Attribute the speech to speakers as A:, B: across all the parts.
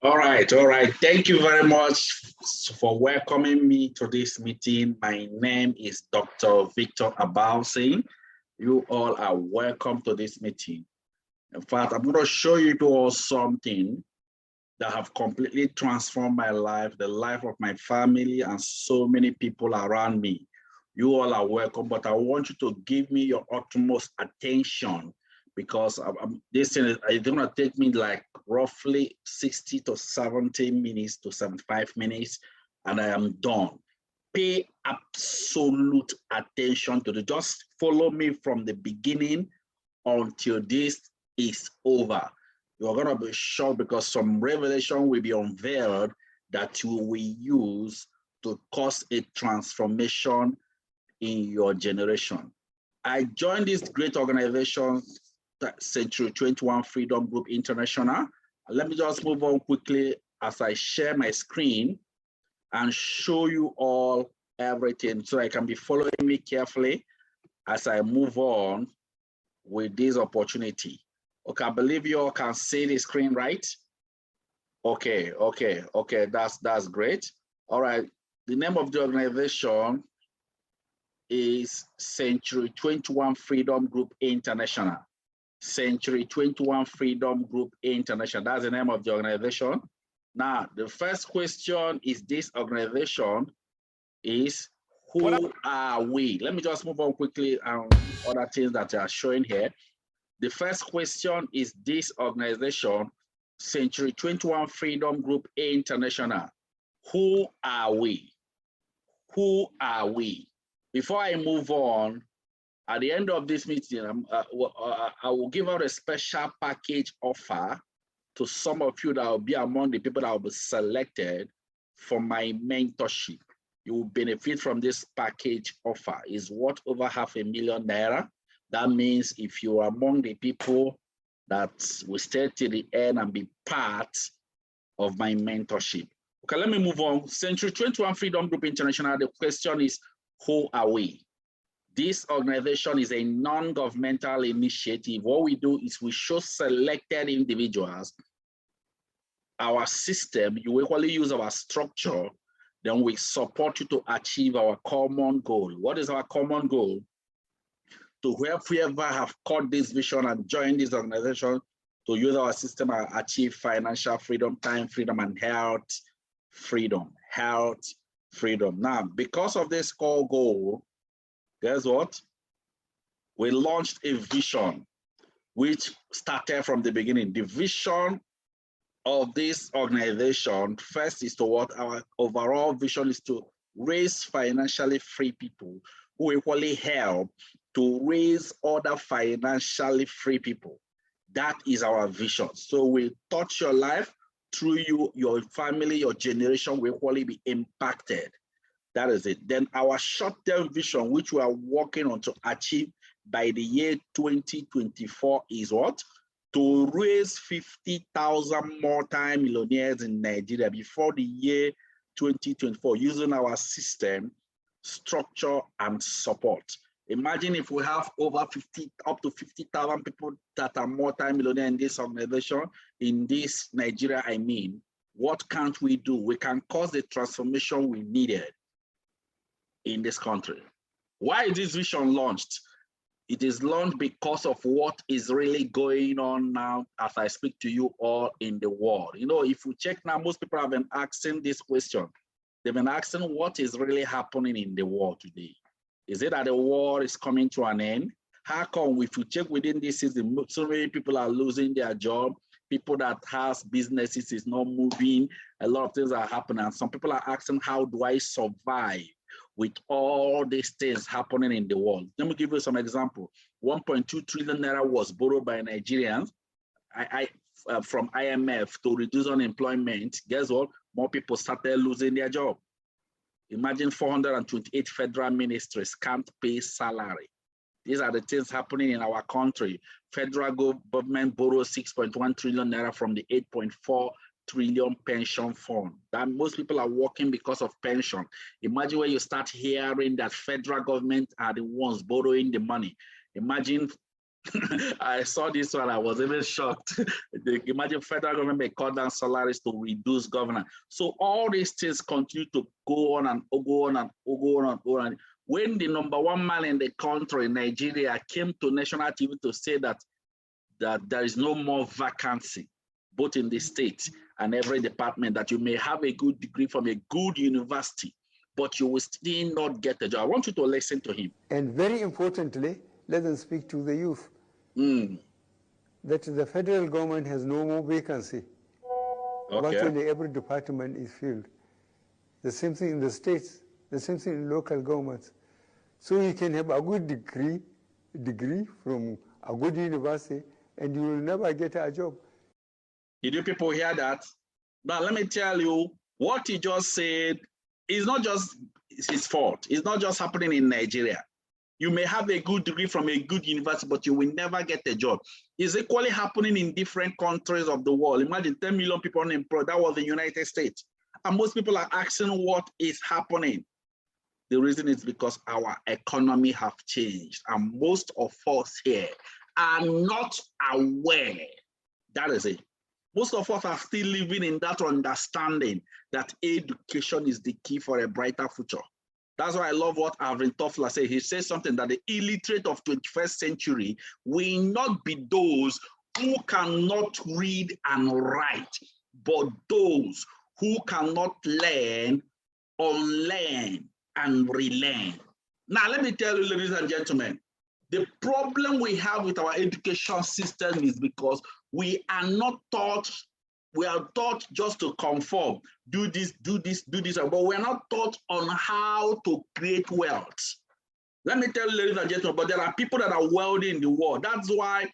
A: All right, all right. Thank you very much for welcoming me to this meeting. My name is Dr. Victor Abalsing. You all are welcome to this meeting. In fact, I'm going to show you all something that have completely transformed my life, the life of my family, and so many people around me. You all are welcome, but I want you to give me your utmost attention because this thing is going to take me like roughly 60 to 70 minutes to 75 minutes, and I am done. Pay absolute attention to it. Just follow me from the beginning until this is over. You're going to be shocked because some revelation will be unveiled that you will use to cause a transformation in your generation. I joined this great organization, Century 21 Freedom Group International. Let me just move on quickly as I share my screen and show you all everything so I can be following me carefully as I move on with this opportunity. Okay, I believe you all can see the screen, right? Okay, that's great. All right, the name of the organization is Century 21 Freedom Group International. Century 21 Freedom Group International, that's the name of the organization. Now, the first question is this organization is, who are we? Let me just move on quickly on other things that are showing here. The first question is this organization, Century 21 Freedom Group International. Who are we? Who are we? Before I move on, at the end of this meeting, I will give out a special package offer to some of you that will be among the people that will be selected for my mentorship. You will benefit from this package offer. It's worth over $500,000 Naira. That means if you are among the people that will stay till the end and be part of my mentorship. Okay, let me move on. Century 21 Freedom Group International, the question is, who are we? This organization is a non-governmental initiative. What we do is we show selected individuals our system. You equally use our structure, then we support you to achieve our common goal. What is our common goal? To help whoever have caught this vision and joined this organization to use our system and achieve financial freedom, time freedom, and health freedom. Health freedom. Now, because of this core goal, guess what? We launched a vision which started from the beginning. The vision of this organization, first is to what our overall vision is to raise financially free people who equally help to raise other financially free people. That is our vision. So we touch your life through you, your family, your generation will equally be impacted. That is it. Then our short-term vision, which we are working on to achieve by the year 2024 is what? To raise 50,000 multi-millionaires in Nigeria before the year 2024 using our system, structure, and support. Imagine if we have over up to 50,000 people that are multi-millionaire in this organization, in this Nigeria, I mean, what can't we do? We can cause the transformation we needed in this country. Why is this vision launched? It is launched because of what is really going on now as I speak to you all in the world. You know, if you check now, most people have been asking this question. They've been asking what is really happening in the world today. Is it that the war is coming to an end? How come if you check within this season, so many people are losing their job, people that has businesses is not moving, a lot of things are happening. And some people are asking, how do I survive with all these things happening in the world? Let me give you some example. 1.2 trillion Naira was borrowed by Nigerians from IMF to reduce unemployment. Guess what? More people started losing their job. Imagine 428 federal ministries can't pay salary. These are the things happening in our country. Federal government borrows 6.1 trillion Naira from the 8.4 trillion pension fund. That most people are working because of pension. Imagine when you start hearing that federal government are the ones borrowing the money. Imagine I saw this one, I was even shocked. Imagine federal government may cut down salaries to reduce governance. So all these things continue to go on and go on and go on and go on. When the #1 man in the country, Nigeria, came to national TV to say that there is no more vacancy, both in the state and every department, that you may have a good degree from a good university, but you will still not get a job. I want you to listen to him.
B: And very importantly, let them speak to the youth. That the federal government has no more vacancy.
A: Okay.
B: Virtually every department is filled. The same thing in the states, the same thing in local governments. So you can have a good degree from a good university, and you will never get a job.
A: Did you people hear that? Now let me tell you, what he just said is not just his fault. It's not just happening in Nigeria. You may have a good degree from a good university, but you will never get a job. It's equally happening in different countries of the world. Imagine 10 million people unemployed. That was the United States. And most people are asking what is happening. The reason is because our economy have changed. And most of us here are not aware. That is it. Most of us are still living in that understanding that education is the key for a brighter future. That's why I love what Alvin Toffler said. He says something that the illiterate of 21st century will not be those who cannot read and write, but those who cannot learn, unlearn, and relearn. Now, let me tell you, ladies and gentlemen, the problem we have with our education system is because we are not taught. We are taught just to conform, do this, but we're not taught on how to create wealth. Let me tell you, ladies and gentlemen, but there are people that are wealthy in the world. That's why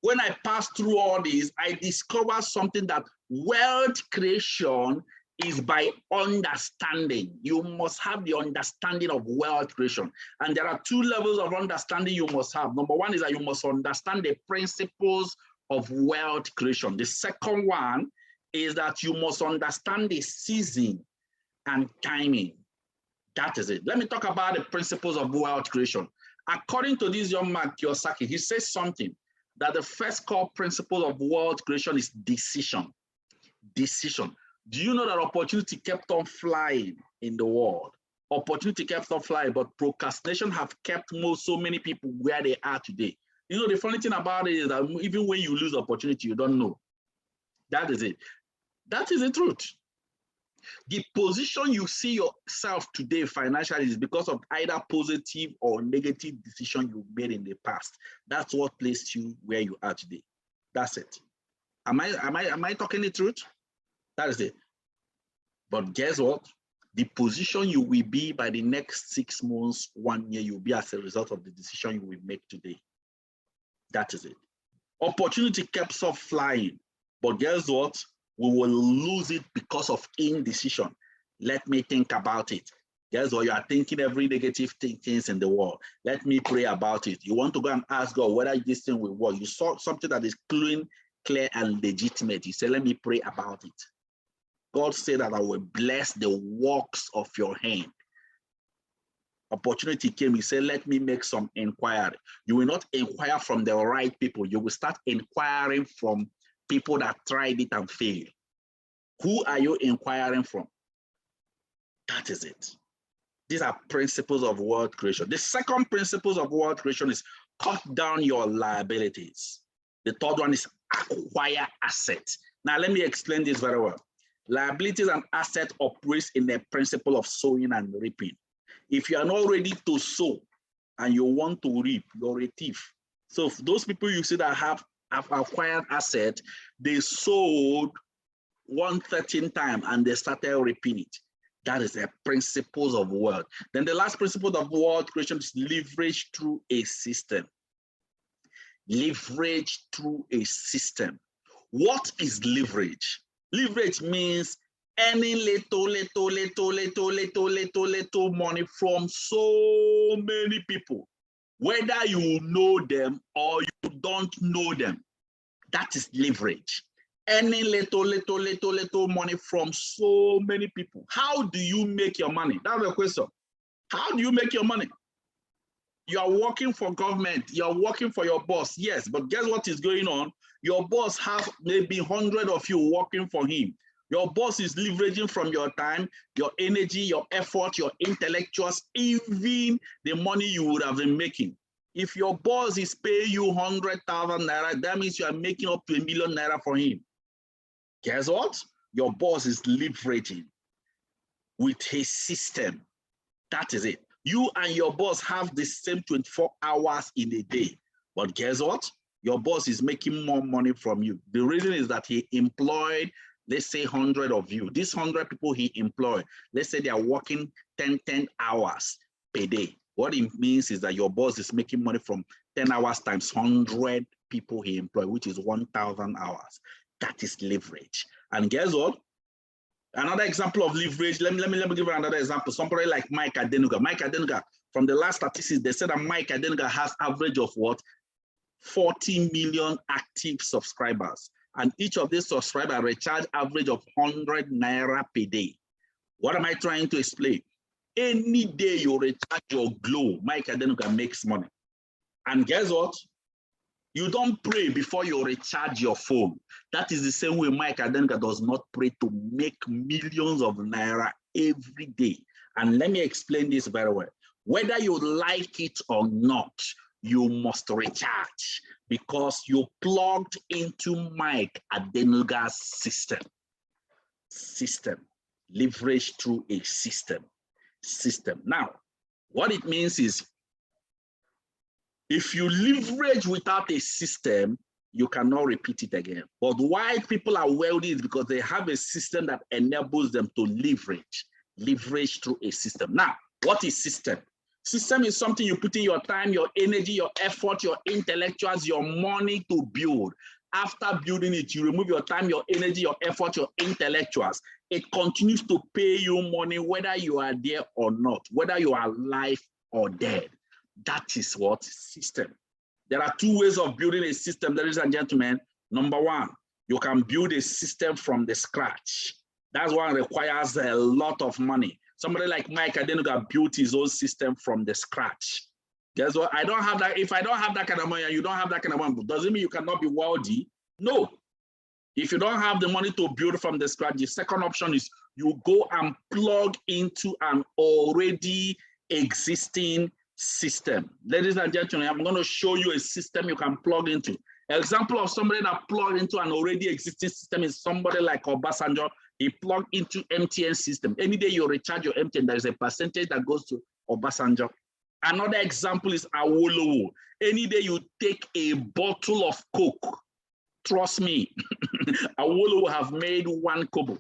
A: when I pass through all this, I discover something that wealth creation is by understanding. You must have the understanding of wealth creation. And there are 2 levels of understanding you must have. Number 1 is that you must understand the principles of wealth creation. The second one is that you must understand the season and timing. That is it. Let me talk about the principles of wealth creation. According to this young man, Kiyosaki, he says something that the first core principle of wealth creation is decision. Decision. Do you know that opportunity kept on flying in the world? Opportunity kept on flying, but procrastination have kept so many people where they are today. You know, the funny thing about it is that even when you lose opportunity, you don't know. That is it. That is the truth. The position you see yourself today financially is because of either positive or negative decision you made in the past. That's what placed you where you are today. That's it. Am I talking the truth? That is it. But guess what? The position you will be by the next 6 months, 1 year, you'll be as a result of the decision you will make today. That is it. Opportunity kept on flying, but guess what? We will lose it because of indecision. Let me think about it. Guess what? You are thinking every negative things in the world. Let me pray about it. You want to go and ask God whether this thing will work. You saw something that is clean, clear, and legitimate. You say, let me pray about it. God said that I will bless the works of your hand. Opportunity came, he said, let me make some inquiry. You will not inquire from the right people. You will start inquiring from people that tried it and failed. Who are you inquiring from? That is it. These are principles of wealth creation. The second principle of wealth creation is cut down your liabilities. The third one is acquire assets. Now, let me explain this very well. Liabilities and assets operate in the principle of sowing and reaping. If you are not ready to sow and you want to reap, you're a thief. So those people you see that have acquired assets, they sold 113 times and they started reaping it. That is the principles of wealth. Then the last principle of wealth creation is leverage through a system. Leverage through a system. What is leverage? Leverage means any little money from so many people, whether you know them or you don't know them. That is leverage. Any little money from so many people. How do you make your money? That's the question. How do you make your money? You are working for government. You are working for your boss. Yes, but guess what is going on? Your boss has maybe 100 of you working for him. Your boss is leveraging from your time, your energy, your effort, your intellectuals, even the money you would have been making. If your boss is paying you 100,000 naira, that means you are making up to 1 million naira for him. Guess what? Your boss is leveraging with his system. That is it. You and your boss have the same 24 hours in a day. But guess what? Your boss is making more money from you. The reason is that he employed, let's say 100 of you. These 100 people he employed, let's say they are working 10 hours per day. What it means is that your boss is making money from 10 hours times 100 people he employed, which is 1,000 hours. That is leverage. And guess what? Another example of leverage, let me give you another example. Somebody like Mike Adenuga. Mike Adenuga, from the last statistics, they said that Mike Adenuga has average of what? 40 million active subscribers. And each of these subscribers recharge average of 100 naira per day. What am I trying to explain? Any day you recharge your Glow, Mike Adenuga makes money. And guess what? You don't pray before you recharge your phone. That is the same way Mike Adenuga does not pray to make millions of naira every day. And let me explain this very well. Whether you like it or not, you must recharge because you plugged into Mike Adenuga's system. Leverage through a system. Now, what it means is, if you leverage without a system, you cannot repeat it again. But why people are wealthy is because they have a system that enables them to leverage through a system. Now, what is system? System is something you put in your time, your energy, your effort, your intellectuals, your money to build. After building it, you remove your time, your energy, your effort, your intellectuals. It continues to pay you money whether you are there or not, whether you are alive or dead. That is what system. There are two ways of building a system, ladies and gentlemen. Number one, you can build a system from the scratch. That one requires a lot of money. Somebody like Mike Adenuga built his own system from the scratch. Guess what? I don't have that. If I don't have that kind of money and you don't have that kind of money, does it mean you cannot be wealthy? No. If you don't have the money to build from the scratch, the second option is you go and plug into an already existing system. Ladies and gentlemen, I'm going to show you a system you can plug into. An example of somebody that plugged into an already existing system is somebody like Obasanjo. He plugged into MTN system. Any day you recharge your MTN, there is a percentage that goes to Obasanjo. Another example is Awolowo. Any day you take a bottle of Coke, trust me, Awolowo have made 1 kobo.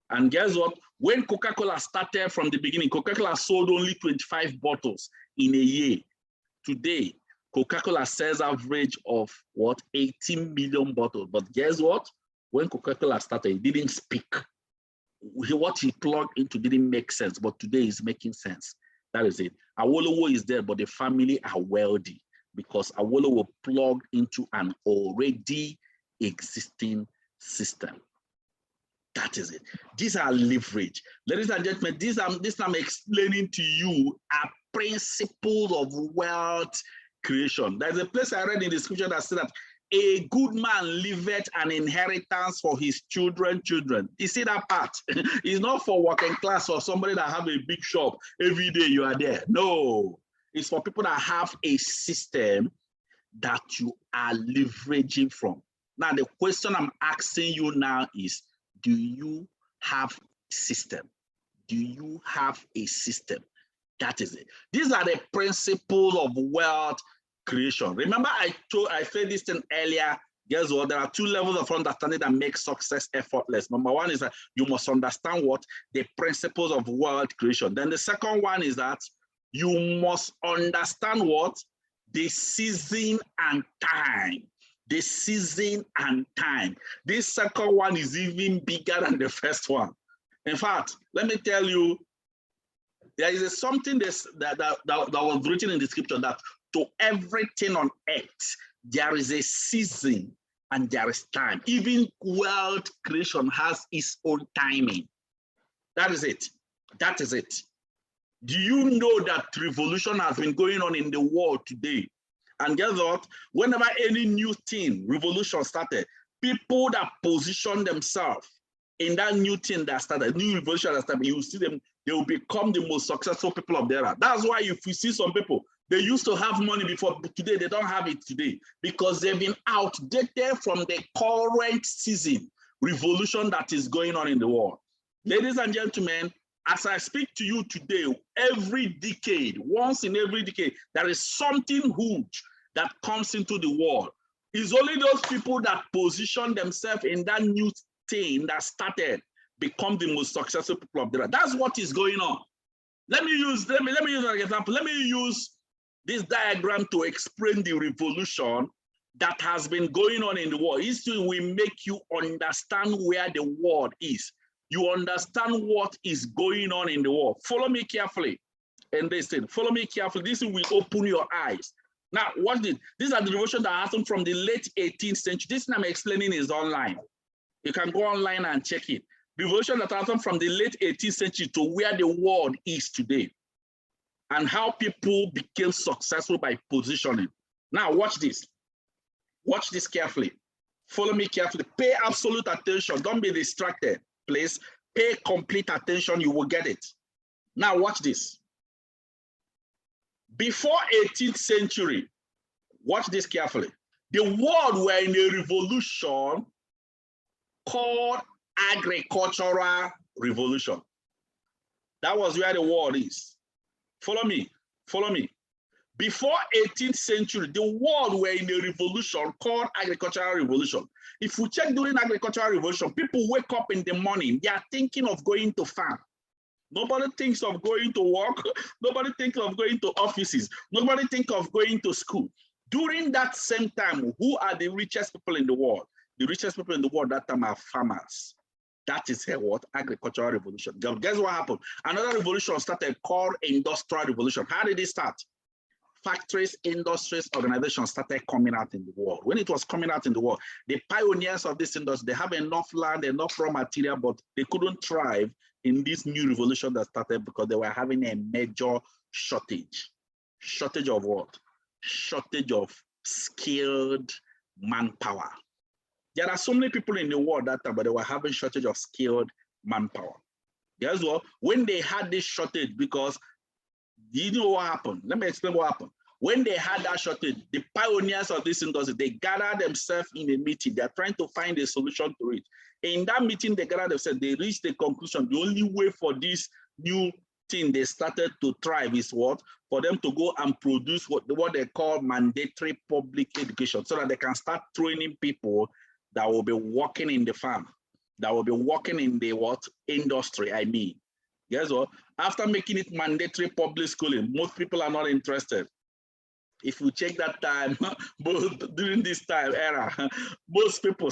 A: And guess what? When Coca-Cola started from the beginning, Coca-Cola sold only 25 bottles in a year. Today, Coca-Cola sells average of what? 18 million bottles. But guess what? When Coca-Cola started, it didn't speak. What he plugged into didn't make sense, but today is making sense. That is it. Awolowo is there, but the family are wealthy because Awolowo plugged into an already existing system. That is it. These are leverage. Ladies and gentlemen, this I'm explaining to you are principles of wealth creation. There's a place I read in the scripture that said that a good man leaveth an inheritance for his children. You see that part? It's not for working class or somebody that have a big shop. Every day you are there. No. It's for people that have a system that you are leveraging from. Now, the question I'm asking you now is, do you have a system? Do you have a system? That is it. These are the principles of wealth creation. Remember, I said this thing earlier. Guess what? There are 2 levels of understanding that make success effortless. Number one is that you must understand what? The principles of wealth creation. Then the second one is that you must understand what? The season and time. The season and time. This second one is even bigger than the first one. In fact, let me tell you, there is something that was written in the scripture that to everything on earth, there is a season and there is time. Even wealth creation has its own timing. That is it. That is it. Do you know that revolution has been going on in the world today? And guess what? Whenever any new thing, revolution started, people that position themselves in that new thing that started, new revolution that started, you see them, they will become the most successful people of the era. That's why if you see some people, they used to have money before, but today they don't have it today because they've been outdated from the current season revolution that is going on in the world. Ladies and gentlemen, as I speak to you today, every decade, once in every decade, there is something huge that comes into the world. It's only those people that position themselves in that new thing that started become the most successful people of the era. That's what is going on. Let me use an example. Let me use this diagram to explain the revolution that has been going on in the world. History will make you understand where the world is. You understand what is going on in the world. Follow me carefully. And they said, follow me carefully. This will open your eyes. Now, watch this. These are the revolutions that happened from the late 18th century. This I'm explaining is online. You can go online and check it. Revolution that happened from the late 18th century to where the world is today. And how people became successful by positioning. Now, watch this. Watch this carefully. Follow me carefully. Pay absolute attention. Don't be distracted, please. Pay complete attention. You will get it. Now, watch this. Before 18th century, watch this carefully. The world were in a revolution called agricultural revolution. That was where the world is. Follow me, follow me. Before 18th century, the world were in a revolution called agricultural revolution. If we check during agricultural revolution, people wake up in the morning, they are thinking of going to farm. Nobody thinks of going to work. Nobody thinks of going to offices. Nobody thinks of going to school. During that same time, who are the richest people in the world? The richest people in the world that time are farmers. That is what? Agricultural revolution. Guess what happened? Another revolution started called industrial revolution. How did it start? Factories, industries, organizations started coming out in the world. When it was coming out in the world, the pioneers of this industry, they have enough land, enough raw material, but they couldn't thrive in this new revolution that started because they were having a major shortage. Shortage of what? Shortage of skilled manpower. There are so many people in the world that time, but they were having shortage of skilled manpower. Guess what? When they had this shortage, because you know what happened? Let me explain what happened. When they had that shortage, the pioneers of this industry, they gathered themselves in a meeting. They're trying to find a solution to it. In that meeting, they gathered themselves, they reached the conclusion, the only way for this new thing they started to thrive is what? For them to go and produce what they call mandatory public education, so that they can start training people that will be working in the farm, that will be working in the what? Industry, I mean. Guess what? After making it mandatory public schooling, most people are not interested. If you check that time, during this time era, most people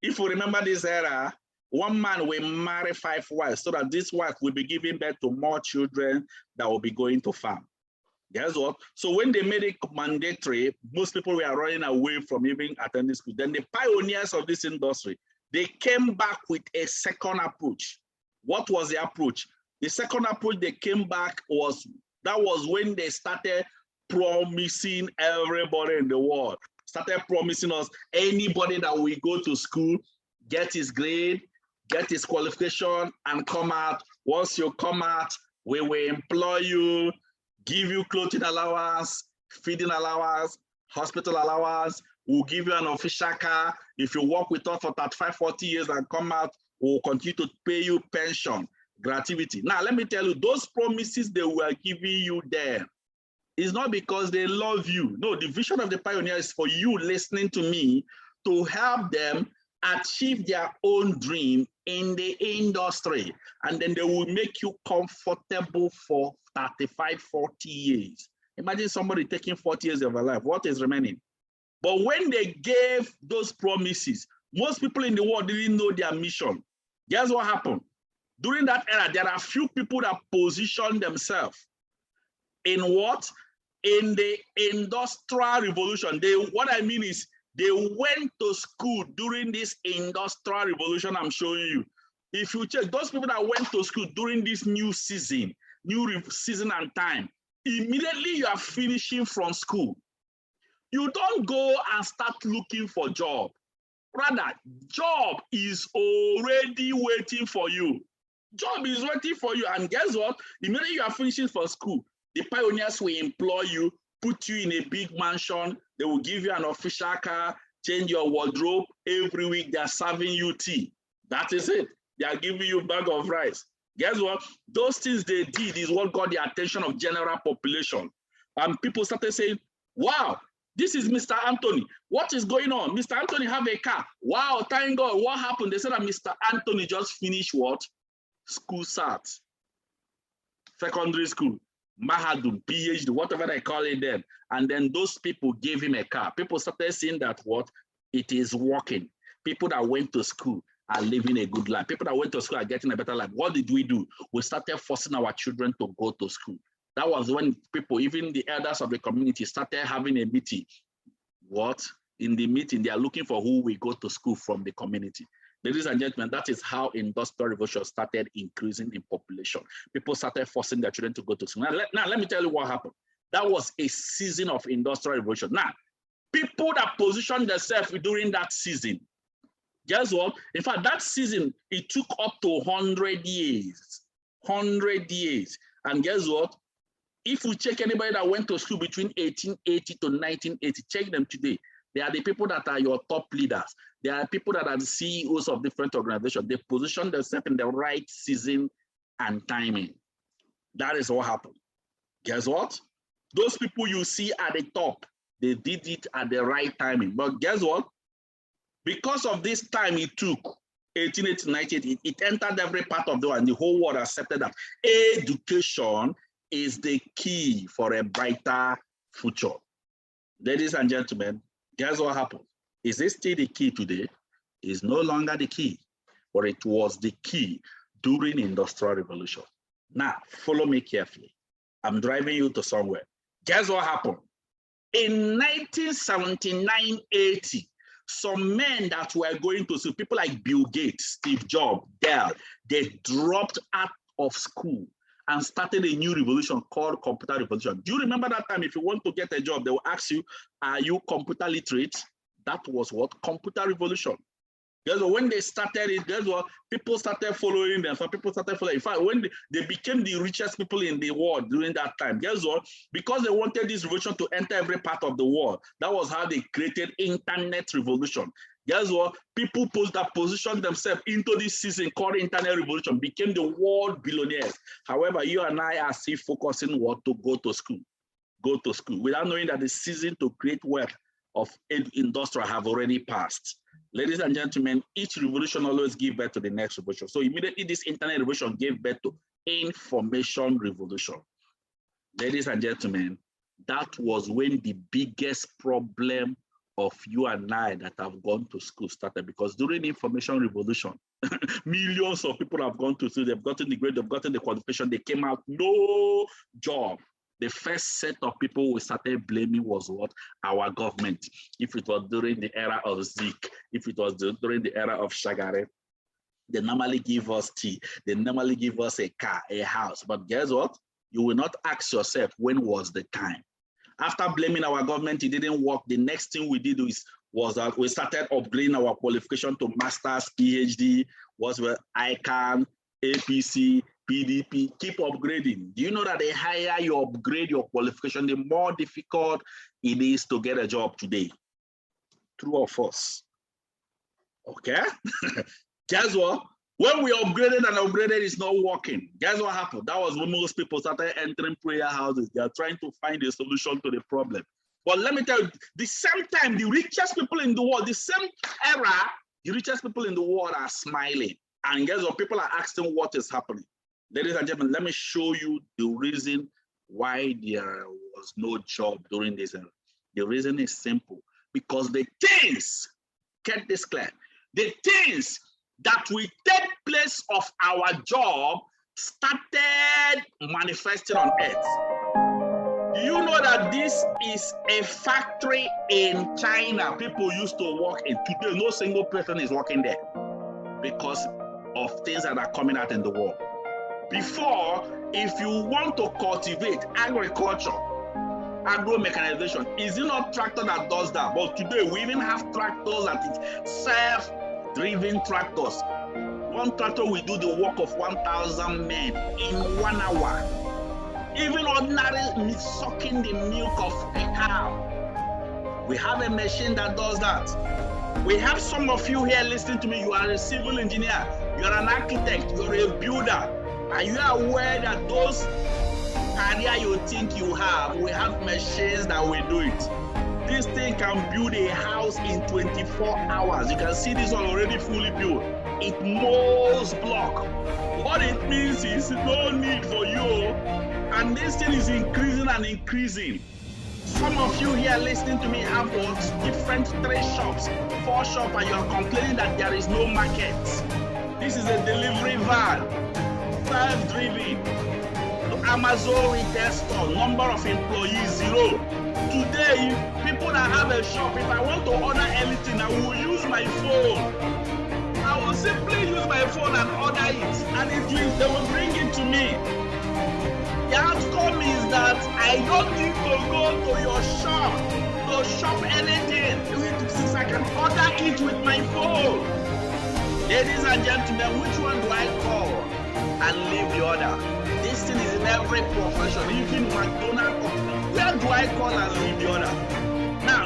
A: if you remember this era, one man will marry 5 wives so that this wife will be giving birth to more children that will be going to farm. Guess what? So when they made it mandatory, most people were running away from even attending school. Then the pioneers of this industry, they came back with a second approach. What was the approach? The second approach they came back was when they started promising everybody in the world, started promising us anybody that will go to school, get his grade, get his qualification, and come out. Once you come out, we will employ you, give you clothing allowance, feeding allowance, hospital allowance. We'll give you an official car. If you work with us for 35, 40 years and come out, we'll continue to pay you pension, gratuity. Now, let me tell you, those promises they were giving you there, it's not because they love you. No, the vision of the pioneer is for you listening to me to help them achieve their own dream in the industry. And then they will make you comfortable for 35, 40 years. Imagine somebody taking 40 years of their life. What is remaining? But when they gave those promises, most people in the world didn't know their mission. Guess what happened? During that era, there are few people that positioned themselves in what? In the industrial revolution. What I mean is they went to school during this industrial revolution I'm showing you. If you check those people that went to school during this new season, new season and time, immediately you are finishing from school, you don't go and start looking for job. Rather, job is already waiting for you. Job is waiting for you. And guess what? Immediately you are finishing for school, the pioneers will employ you, put you in a big mansion. They will give you an official car, change your wardrobe. Every week they are serving you tea. That is it. They are giving you a bag of rice. Guess what? Those things they did is what got the attention of general population. And people started saying, wow, this is Mr. Anthony. What is going on? Mr. Anthony have a car. Wow, thank God. What happened? They said that Mr. Anthony just finished what? School SAT. Secondary school. Mahadum, PhD, whatever they call it then. And then those people gave him a car. People started seeing that what? It is working. People that went to school are living a good life. People that went to school are getting a better life. What did we do? We started forcing our children to go to school. That was when people, even the elders of the community, started having a meeting. What? In the meeting, they are looking for who will go to school from the community. Ladies and gentlemen, that is how industrial revolution started increasing in population. People started forcing their children to go to school. Now let me tell you what happened. That was a season of industrial revolution. Now, people that positioned themselves during that season, guess what? In fact, that season, it took up to 100 years. 100 years. And guess what? If we check anybody that went to school between 1880 to 1980, check them today. They are the people that are your top leaders. They are people that are the CEOs of different organizations. They position themselves in the right season and timing. That is what happened. Guess what? Those people you see at the top, they did it at the right timing. But guess what? Because of this time it took, 1880 to 1980, it entered every part of the world, and the whole world accepted that education is the key for a brighter future. Ladies and gentlemen, guess what happened? Is it still the key today? It's no longer the key, but it was the key during the Industrial Revolution. Now, follow me carefully. I'm driving you to somewhere. Guess what happened? In 1979-80, some men that were going to school, people like Bill Gates, Steve Jobs, Dell, they dropped out of school and started a new revolution called computer revolution. Do you remember that time? If you want to get a job, they will ask you, are you computer literate? That was what? Computer revolution. Guess what? When they started it, guess what? People started following them. Some people started following. In fact, when they became the richest people in the world during that time, guess what? Because they wanted this revolution to enter every part of the world. That was how they created internet revolution. Guess what? People that positioned themselves into this season called internet revolution became the world billionaires. However, you and I are still focusing what? To go to school. Go to school without knowing that the season to create wealth of industrial have already passed. Ladies and gentlemen, each revolution always gives birth to the next revolution. So immediately this internet revolution gave birth to information revolution. Ladies and gentlemen, that was when the biggest problem of you and I that have gone to school started, because during the information revolution, millions of people have gone to school, they've gotten the grade, they've gotten the qualification, they came out, no job. The first set of people we started blaming was what? Our government. If it was during the era of Zik, if it was during the era of Shagare, they normally give us tea, they normally give us a car, a house. But guess what? You will not ask yourself, when was the time? After blaming our government, it didn't work. The next thing we did was that we started upgrading our qualification to master's, PhD, was ICANN, APC, PDP, keep upgrading. Do you know that the higher you upgrade your qualification, the more difficult it is to get a job today? True or false? Okay. Guess what? When we upgraded and upgraded, it's not working. Guess what happened? That was when most people started entering prayer houses. They are trying to find a solution to the problem. But let me tell you, the same time, the richest people in the world, the same era, the richest people in the world are smiling. And guess what? People are asking what is happening. Ladies and gentlemen, let me show you the reason why there was no job during this era. The reason is simple. Because the things, get this clear, the things that will take place of our job started manifesting on earth. Do you know that this is a factory in China people used to work in? Today, no single person is working there because of things that are coming out in the world. Before, if you want to cultivate agriculture, agro mechanization, is it not tractor that does that? But today we even have tractors that is self-driven tractors. One tractor will do the work of 1,000 men in 1 hour. Even ordinary sucking the milk of a cow, we have a machine that does that. We have some of you here listening to me. You are a civil engineer, you are an architect, you are a builder. Are you aware that those career you think you have, we have machines that will do it? This thing can build a house in 24 hours. You can see this one already fully built. It molds block. What it means is no need for you, and this thing is increasing and increasing. Some of you here listening to me have what? Different 3 shops, 4 shops, and you're complaining that there is no market. This is a delivery van, self-driven. Amazon retail store, number of employees 0. Today, people that have a shop, if I want to order anything, I will use my phone. I will simply use my phone and order it, and they will bring it to me. The outcome is that I don't need to go to your shop to shop anything, since I can order it with my phone. Ladies and gentlemen, which one do I call and leave the order? This thing is in every profession, even McDonald's. Where do I call and leave the order? Now,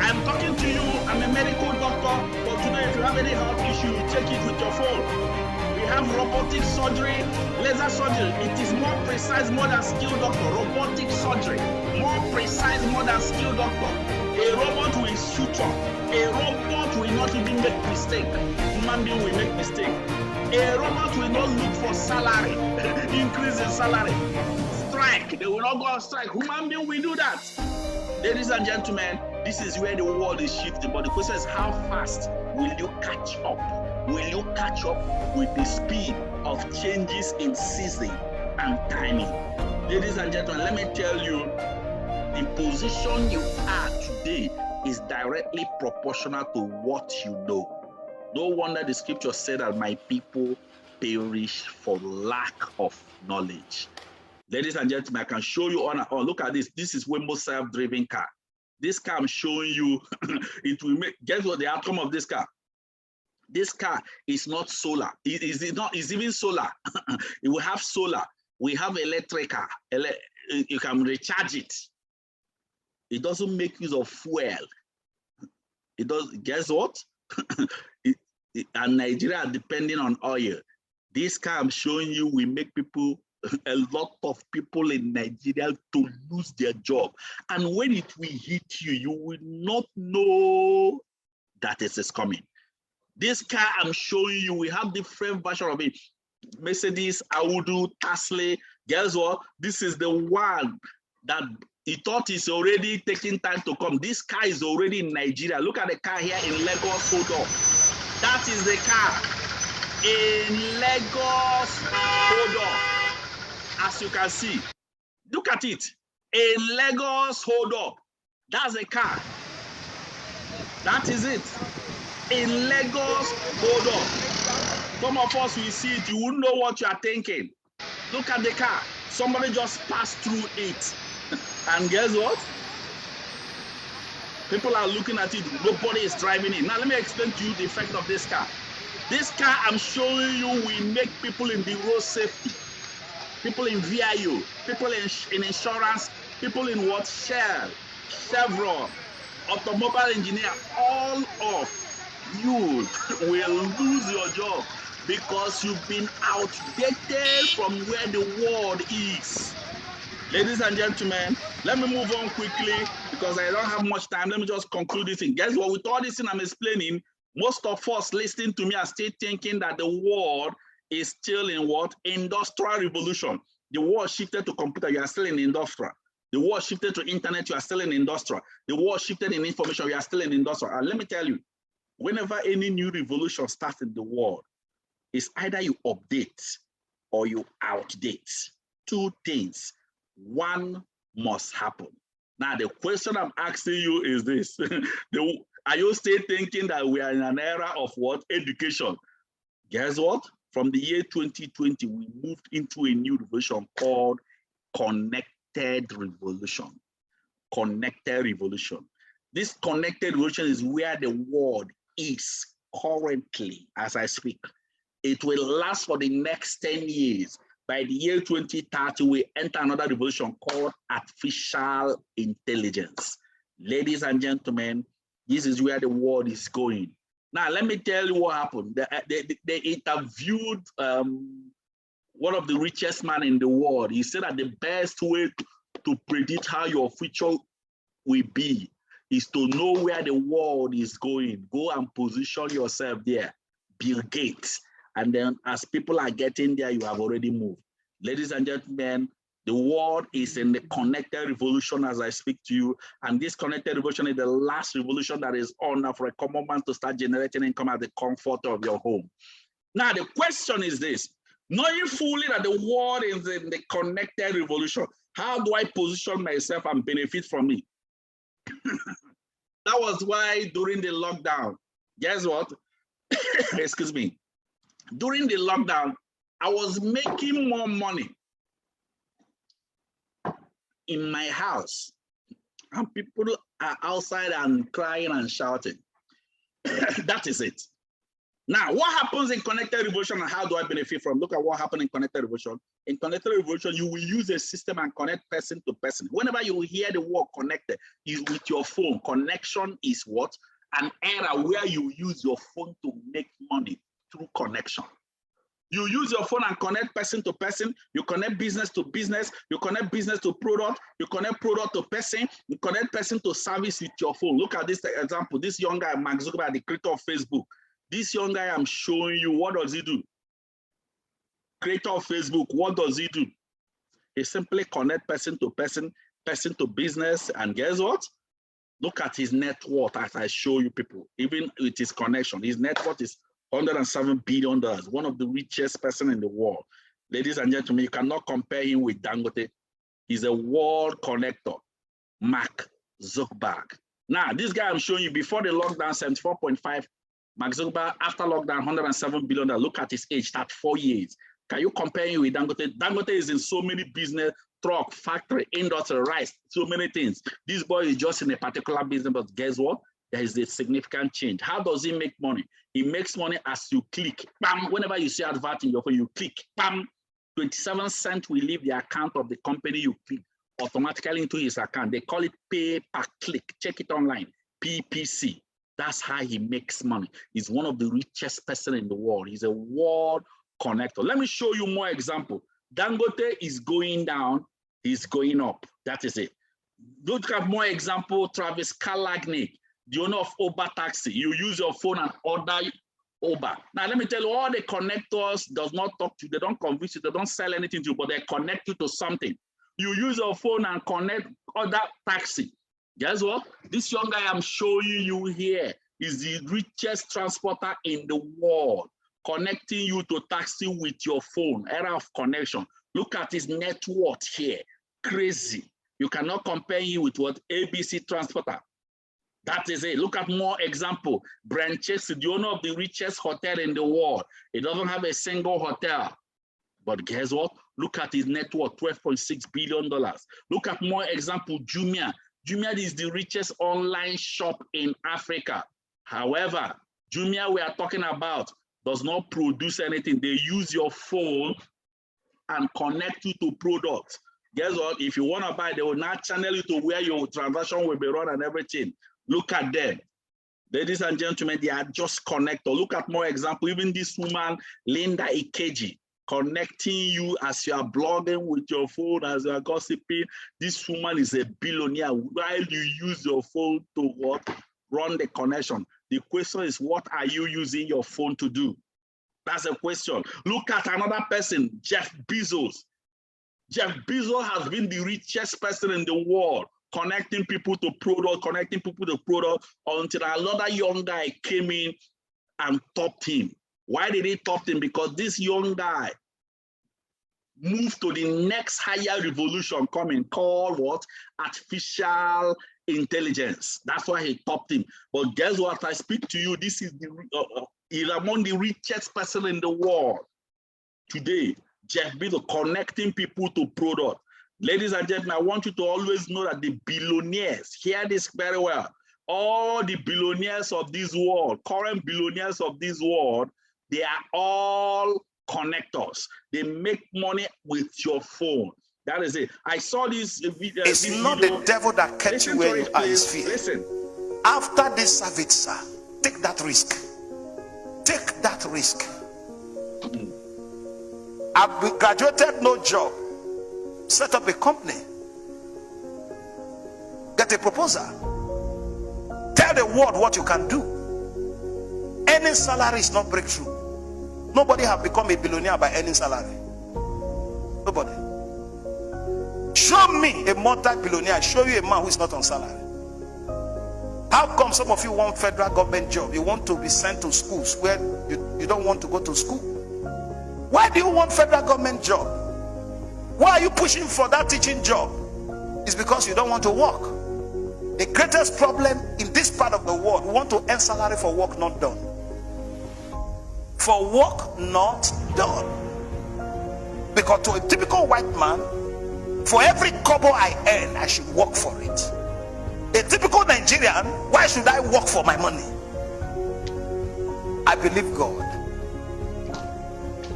A: I'm talking to you, I'm a medical doctor, but today if you have any health issue, you check it with your phone. We have robotic surgery, laser surgery. It is more precise, more than skilled doctor. Robotic surgery, more precise, more than skilled doctor. A robot will suture. A robot will not even make mistake. Human being will make mistake. A robot will not look for salary, increase in salary. Strike, they will not go on strike. Human being will do that. Ladies and gentlemen, this is where the world is shifting. But the question is, how fast will you catch up? Will you catch up with the speed of changes in season and timing? Ladies and gentlemen, let me tell you, the position you are today is directly proportional to what you know. No wonder the scripture said that my people perish for lack of knowledge. Ladies and gentlemen, I can show you on. Oh, look at this. This is Waymo self-driven car. This car I'm showing you, it will make. Guess what the outcome of this car? This car is not solar. It's even solar. It will have solar. We have electric car. You can recharge it. It doesn't make use of fuel. It does. Guess what? And Nigeria are depending on oil. This car I'm showing you will make people. A lot of people in Nigeria to lose their job, and when it will hit you, you will not know that it is coming. This car I'm showing you, we have different versions of it. Mercedes, Audi, Tesla. Guess what? This is the one that he thought is already taking time to come. This car is already in Nigeria. Look at the car here in Lagos. Hold up. That is the car in Lagos. Hold up. As you can see, look at it. In Lagos, hold up. That's a car. That is it. In Lagos, hold up. Some of us will see it, you wouldn't know what you are thinking. Look at the car. Somebody just passed through it. And guess what? People are looking at it. Nobody is driving it. Now let me explain to you the effect of this car. This car I'm showing you will make people in the road safety. People in VIU, people in insurance, people in what? Shell, Chevron, automobile engineer, all of you will lose your job because you've been outdated from where the world is. Ladies and gentlemen, let me move on quickly because I don't have much time. Let me just conclude this thing. Guess what? With all this thing I'm explaining, most of us listening to me are still thinking that the world is still in what? Industrial revolution. The world shifted to computer, you are still in industrial. The world shifted to internet, you are still in industrial. The world shifted in information, you are still in industrial. And let me tell you, whenever any new revolution starts in the world, it's either you update or you outdate. Two things. One must happen. Now, the question I'm asking you is this. Are you still thinking that we are in an era of what? Education. Guess what? From the year 2020, we moved into a new revolution called connected revolution. Connected revolution. This connected revolution is where the world is currently as I speak. It will last for the next 10 years. By the year 2030, we enter another revolution called artificial intelligence. Ladies and gentlemen, this is where the world is going. Now, let me tell you what happened. They interviewed one of the richest men in the world. He said that the best way to predict how your future will be is to know where the world is going. Go and position yourself there. Bill Gates. And then as people are getting there, you have already moved. Ladies and gentlemen, the world is in the connected revolution as I speak to you. And this connected revolution is the last revolution that is on now for a common man to start generating income at the comfort of your home. Now, the question is this: knowing fully that the world is in the connected revolution, how do I position myself and benefit from it? That was why during the lockdown, guess what? Excuse me. During the lockdown, I was making more money in my house, and people are outside and crying and shouting. That is it. Now, what happens in connected revolution and how do I benefit from? Look at what happened in connected revolution. In connected revolution, you will use a system and connect person to person. Whenever you hear the word connected, is with your phone. Connection is what? An era where you use your phone to make money through connection. You use your phone and connect person to person. You connect business to business. You connect business to product. You connect product to person. You connect person to service with your phone. Look at this example. This young guy, Mark Zuckerberg, the creator of Facebook. This young guy I'm showing you, what does he do? Creator of Facebook, what does he do? He simply connect person to person, person to business. And guess what? Look at his net worth as I show you people. Even with his connection, his net worth is $107 billion, one of the richest person in the world. Ladies and gentlemen, you cannot compare him with Dangote. He's a world connector, Mark Zuckerberg. Now, this guy I'm showing you before the lockdown, 74.5, Mark Zuckerberg, after lockdown, $107 billion. Look at his age, that 4 years. Can you compare him with Dangote? Dangote is in so many business, truck, factory, industry, rice, so many things. This boy is just in a particular business, but guess what? There is a significant change. How does he make money? He makes money as you click. Bam! Whenever you see advert in your phone, you click. Bam! 27 cents will leave the account of the company you click automatically into his account. They call it pay per click. Check it online. PPC. That's how he makes money. He's one of the richest person in the world. He's a world connector. Let me show you more example. Dangote is going down. He's going up. That is it. Look at more example. Travis Kalanick, the owner of Uber Taxi. You use your phone and order Uber. Now, let me tell you, all the connectors does not talk to you. They don't convince you. They don't sell anything to you, but they connect you to something. You use your phone and connect other taxi. Guess what? This young guy I'm showing you here is the richest transporter in the world, connecting you to taxi with your phone. Era of connection. Look at his net worth here. Crazy. You cannot compare him with what? ABC Transporter. That is it. Look at more example. Brent Chase, the owner of the richest hotel in the world. He doesn't have a single hotel. But guess what? Look at his net worth, $12.6 billion. Look at more example, Jumia. Jumia is the richest online shop in Africa. However, Jumia we are talking about does not produce anything. They use your phone and connect you to products. Guess what? If you want to buy, they will now channel you to where your transaction will be run and everything. Look at them. Ladies and gentlemen, they are just connected. Look at more example. Even this woman, Linda Ikeji, connecting you as you are blogging with your phone, as you are gossiping. This woman is a billionaire while you use your phone to what? Run the connection. The question is, what are you using your phone to do? That's a question. Look at another person, Jeff Bezos. Jeff Bezos has been the richest person in the world, connecting people to product, until another young guy came in and topped him. Why did he top him? Because this young guy moved to the next higher revolution coming, called what? Artificial intelligence. That's why he topped him. But guess what? I speak to you, this is he's among the richest person in the world. today, Jeff Bezos connecting people to product. Ladies and gentlemen, I want you to always know that the billionaires, hear this very well, all the billionaires of this world, current billionaires of this world, they are all connectors. They make money with your phone. That is it. I saw this video.
C: It's not the devil that kept you where you are, is fear.
A: Listen.
C: After this service, sir, take that risk. Take that risk. I've graduated, no job. Set up a company. Get a proposal. Tell the world what you can do. Earning salary is not breakthrough. Nobody have become a billionaire by earning salary. Nobody. Show me a multi-billionaire. Show you a man who is not on salary. How come some of you want federal government job? You want to be sent to schools where you don't want to go to school. Why do you want federal government job? Why are you pushing for that teaching job? It's because you don't want to work. The greatest problem in this part of the world, we want to earn salary for work not done. For work not done. Because to a typical white man, for every kobo I earn, I should work for it. A typical Nigerian, why should I work for my money? I believe God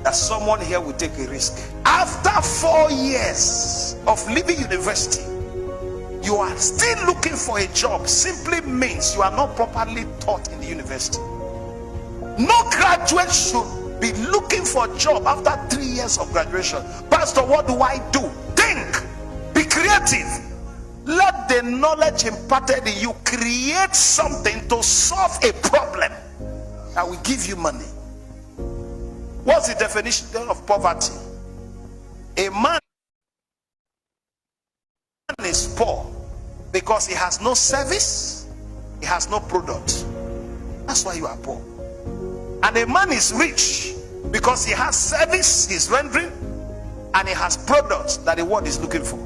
C: that someone here will take a risk. After 4 years of leaving university, you are still looking for a job, simply means you are not properly taught in the university. No graduate should be looking for a job after 3 years of graduation. Pastor, what do I do? Think. Be creative. Let the knowledge imparted in you create something to solve a problem that will give you money. What's the definition of poverty? A man is poor because he has no service, he has no product. That's why you are poor. And a man is rich because he has service he's rendering and he has products that the world is looking for.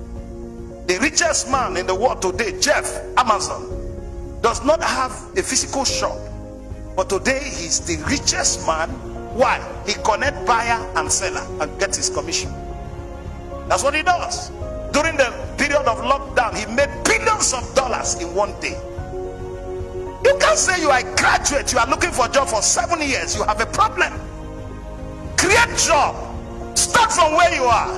C: The richest man in the world today, Jeff Amazon, does not have a physical shop, but today he's the richest man. Why? He connects buyer and seller and gets his commission. That's what he does. During the period of lockdown, he made billions of dollars in one day. You can't say you are a graduate, you are looking for a job for 7 years, you have a problem. Create job. Start from where you are.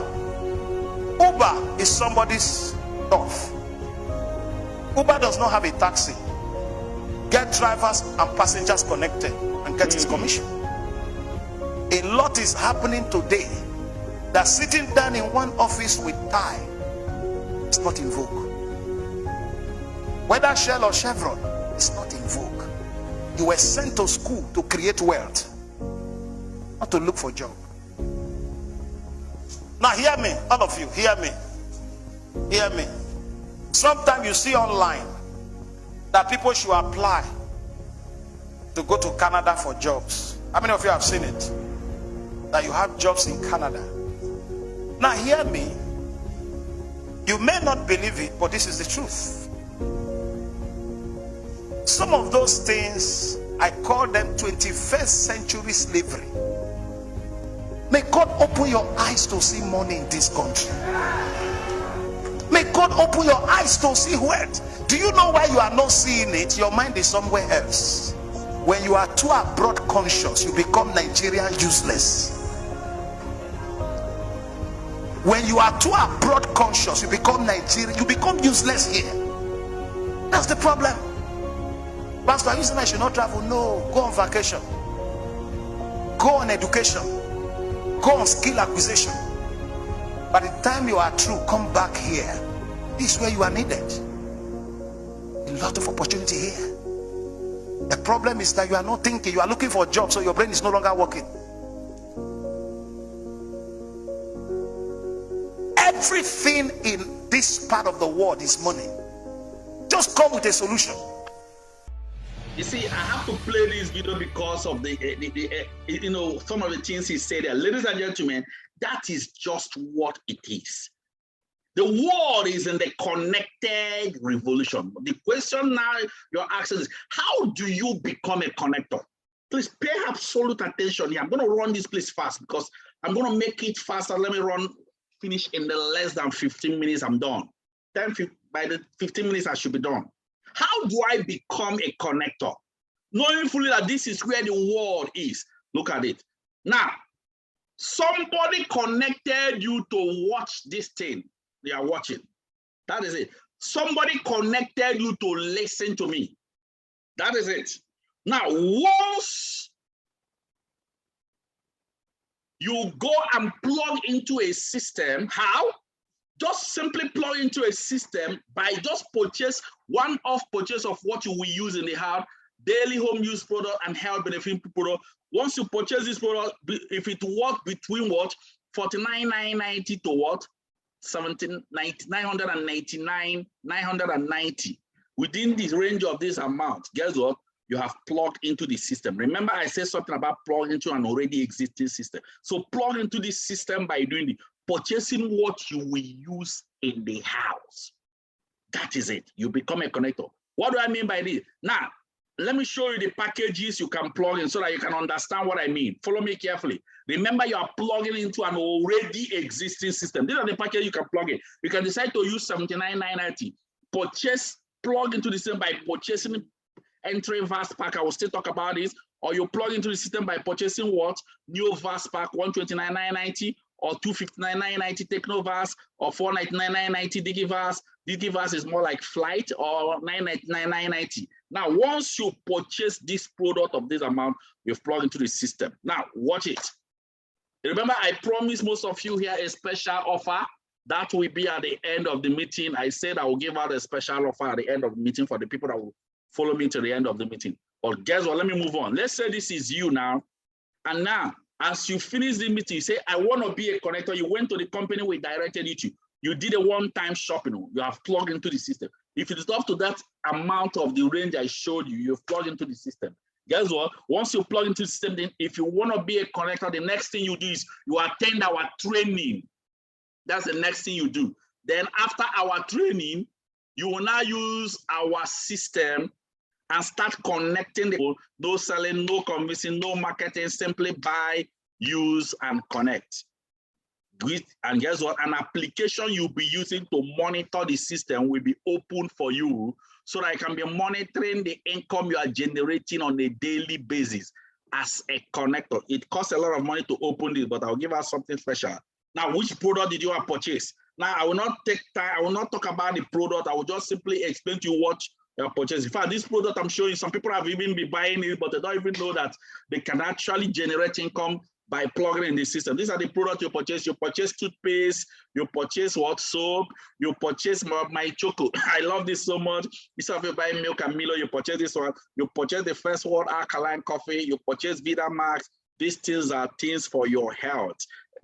C: Uber is somebody's stuff. Uber does not have a taxi. Get drivers and passengers connected and get his commission. A lot is happening today that sitting down in one office with tie is not in vogue. Whether Shell or Chevron is not in vogue. You were sent to school to create wealth, not to look for a job. Now hear me, all of you, hear me. Hear me. Sometimes you see online that people should apply to go to Canada for jobs. How many of you have seen it? That you have jobs in Canada. Now hear me. You may not believe it, but this is the truth. Some of those things, I call them 21st century slavery. May God open your eyes to see money in this country. May God open your eyes to see wealth. Do you know why you are not seeing it? Your mind is somewhere else. When you are too abroad conscious, you become Nigerian useless. When you are too abroad conscious, you become Nigerian, you become useless here. That's the problem. Pastor, are you saying I should not travel? No, go on vacation. Go on education. Go on skill acquisition. By the time you are through, come back here. This is where you are needed. A lot of opportunity here. The problem is that you are not thinking. You are looking for a job, so your brain is no longer working. Everything in this part of the world is money. Just come with a solution.
A: You see, I have to play this video because of the some of the things he said there. Ladies and gentlemen, that is just what it is. The world is in the connected revolution. The question now you're asking is, how do you become a connector? Please pay absolute attention here. I'm going to run this place fast because I'm going to make it faster. Let me finish in the less than 15 minutes. I'm done. By the 15 minutes, I should be done. How do I become a connector? Knowing fully that this is where the world is. Look at it. Now, somebody connected you to watch this thing they are watching. That is it. Somebody connected you to listen to me. That is it. Now, once you go and plug into a system, how? Just simply plug into a system by just purchase one-off purchase of what you will use in the house, daily home use product and health benefit product. Once you purchase this product, if it works between what? 49,990 to what? 990. Within this range of this amount, guess what? You have plugged into the system. Remember, I said something about plug into an already existing system. So plug into this system by doing the purchasing what you will use in the house. That is it. You become a connector. What do I mean by this? Now, let me show you the packages you can plug in so that you can understand what I mean. Follow me carefully. Remember, you are plugging into an already existing system. These are the packages you can plug in. You can decide to use 79,990. Plug into the system by purchasing entry VAS pack. I will still talk about this. Or you plug into the system by purchasing what? New VAS pack 129,990 or 259,990 TechnoVAS or 499,990 DigiVAS. DigiVAS is more like Flight or 999,990. Now, once you purchase this product of this amount, you've plugged into the system. Now, watch it. Remember, I promised most of you here a special offer. That will be at the end of the meeting. I said I will give out a special offer at the end of the meeting for the people that will follow me to the end of the meeting. But guess what? Let me move on. Let's say this is you now. And now, as you finish the meeting, you say, I want to be a connector. You went to the company we directed you to. You did a one-time shopping. You have plugged into the system. If it is up to that amount of the range I showed you, you've plugged into the system. Guess what? Once you plug into the system, then if you want to be a connector, the next thing you do is you attend our training. That's the next thing you do. Then after our training, you will now use our system and start connecting the people. No selling, no convincing, no marketing, simply buy, use, and connect. And guess what? An application you'll be using to monitor the system will be open for you so that you can be monitoring the income you are generating on a daily basis as a connector. It costs a lot of money to open this, but I'll give us something special. Now, which product did you have purchased? Now, I will not take time. I will not talk about the product. I will just simply explain to you what you have purchased. In fact, this product I'm showing, some people have even been buying it, but they don't even know that they can actually generate income by plugging in the system. These are the products you purchase. You purchase toothpaste, you purchase what? Soap, you purchase my choco. I love this so much. Instead of you buying milk and Milo, you purchase this one. You purchase the First World Alkaline Coffee, you purchase Vitamax. These things are things for your health.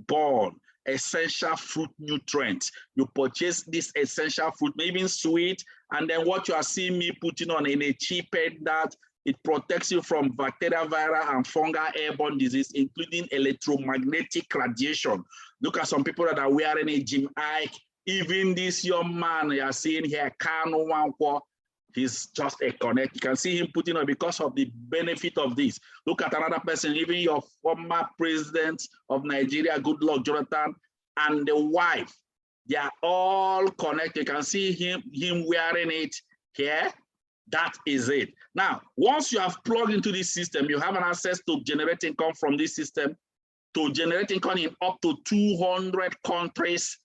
A: Born, essential fruit nutrients. You purchase this essential fruit, maybe sweet, and then what you are seeing me putting on in a cheap that it protects you from bacterial, viral, and fungal airborne disease, including electromagnetic radiation. Look at some people that are wearing a Jim Ike. Even this young man you are seeing here, Kano Wankwo, he's just a connect. You can see him putting on because of the benefit of this. Look at another person, even your former president of Nigeria, Goodluck Jonathan, and the wife. They are all connected. You can see him wearing it here. That is it. Now, once you have plugged into this system, you have an access to generate income from this system, to generate income in up to 200 countries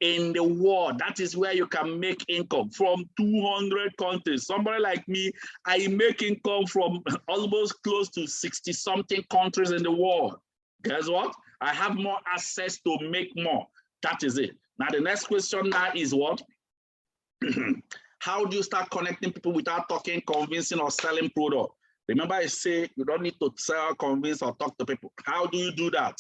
A: in the world. That is where you can make income from 200 countries. Somebody like me, I make income from almost close to 60-something countries in the world. Guess what? I have more access to make more. That is it. Now, the next question now is what? How do you start connecting people without talking, convincing, or selling product? Remember, I say you don't need to sell, convince, or talk to people. How do you do that?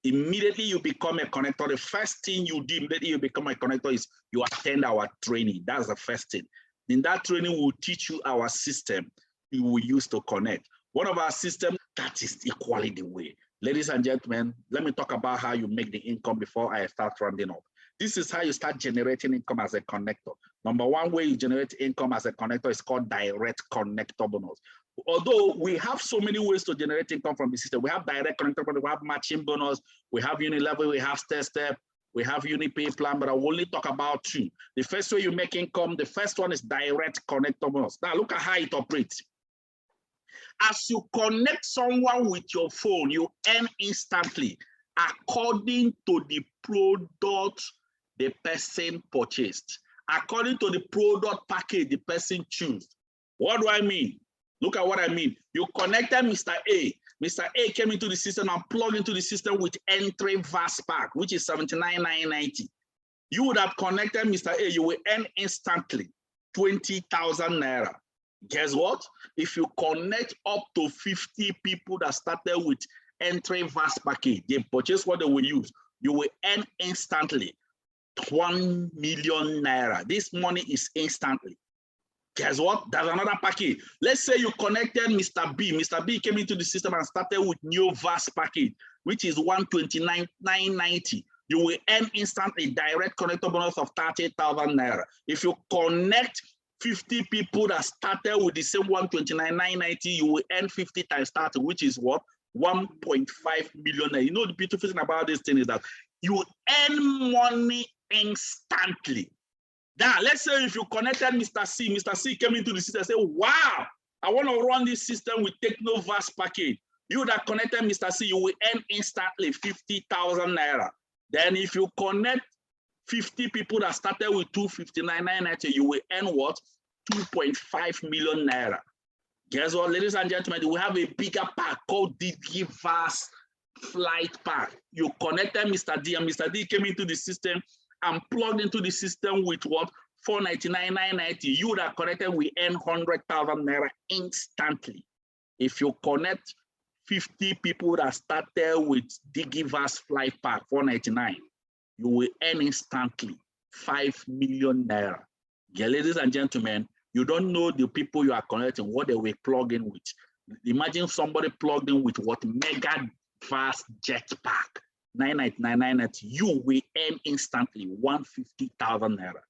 A: Immediately you become a connector. The first thing you do immediately you become a connector is you attend our training. That's the first thing. In that training, we'll teach you our system you will use to connect. One of our systems, that is equally the way. Ladies and gentlemen, let me talk about how you make the income before I start rounding up. This is how you start generating income as a connector. Number one way you generate income as a connector is called direct connector bonus. Although we have so many ways to generate income from the system, we have direct connector bonus, we have matching bonus, we have Unilevel, we have step, we have Unipay plan, but I will only talk about two. The first way you make income, the first one is direct connector bonus. Now look at how it operates. As you connect someone with your phone, you earn instantly according to the product the person purchased, according to the product package the person chose. What do I mean? Look at what I mean. You connected Mr. A. Mr. A came into the system and plugged into the system with entry VAS pack, which is 79,990. You would have connected Mr. A, you will earn instantly 20,000 naira. Guess what? If you connect up to 50 people that started with entry VAS package, they purchase what they will use, you will earn instantly 1 million naira. This money is instantly. Guess what? There's another package. Let's say you connected Mr. B. Mr. B came into the system and started with new VAS package, which is 129,990. You will earn instantly direct connector bonus of 30,000 naira. If you connect 50 people that started with the same 129,990, you will earn 50 times 30, which is what? 1.5 million. You know, the beautiful thing about this thing is that you earn money instantly. Now, let's say if you connected Mr. C, Mr. C came into the system and said, wow, I want to run this system with Techno VAS package. You that connected Mr. C, you will earn instantly 50,000 naira. Then if you connect 50 people that started with 259,990, you will earn what? 2.5 million naira. Guess what, ladies and gentlemen, we have a bigger pack called Digi VAS Flight Pack. You connected Mr. D and Mr. D came into the system and plugged into the system with what? 499,990. You that connected, we earn 100,000 naira instantly. If you connect 50 people that started with DigiVAS Flight Pack 499, you will earn instantly 5 million naira. Yeah, ladies and gentlemen, you don't know the people you are connecting, what they will plug in with. Imagine somebody plugged in with what? Mega Fast Jetpack. 999, you will earn instantly 150,000 naira.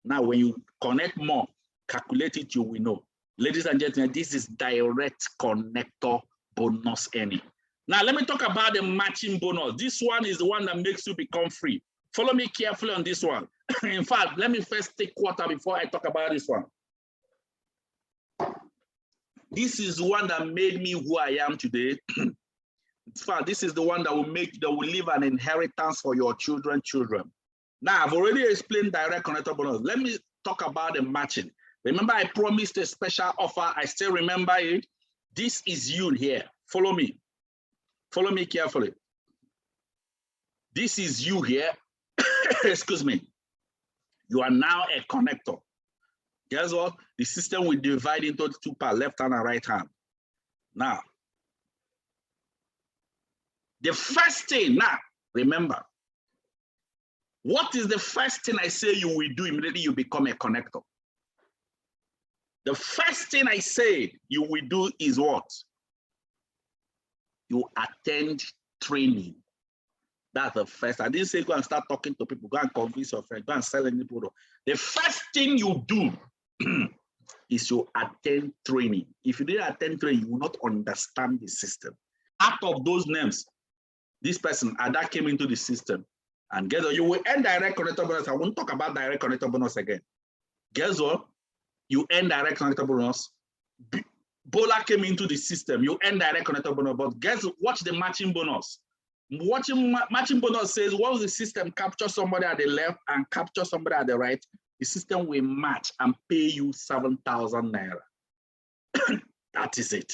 A: Now, when you connect more, calculate it, you will know. Ladies and gentlemen, this is direct connector bonus earning. Now, let me talk about the matching bonus. This one is the one that makes you become free. Follow me carefully on this one. In fact, let me first take quarter before I talk about this one. This is the one that made me who I am today. In fact, this is the one that will leave an inheritance for your children. Now, I've already explained direct connector bonus. Let me talk about the matching. Remember, I promised a special offer. I still remember it. This is you here. Follow me. Follow me carefully. This is you here. Excuse me. You are now a connector. Guess what? The system will divide into two parts, left hand and right hand. Now, the first thing, now, remember, what is the first thing I say you will do immediately you become a connector? The first thing I say you will do is what? You attend training. That's the first. I didn't say go and start talking to people, go and convince your friends, go and sell any product. The first thing you do is you attend training. If you didn't attend training, you will not understand the system. Out of those names, this person, Ada, came into the system, and guess what? You will earn direct connector bonus. I won't talk about direct connector bonus again. Guess what? You earn direct connector bonus. Bola came into the system. You earn direct connector bonus. But guess what? Watch the matching bonus. Matching bonus says once the system captures somebody at the left and capture somebody at the right, the system will match and pay you 7,000 naira. That is it.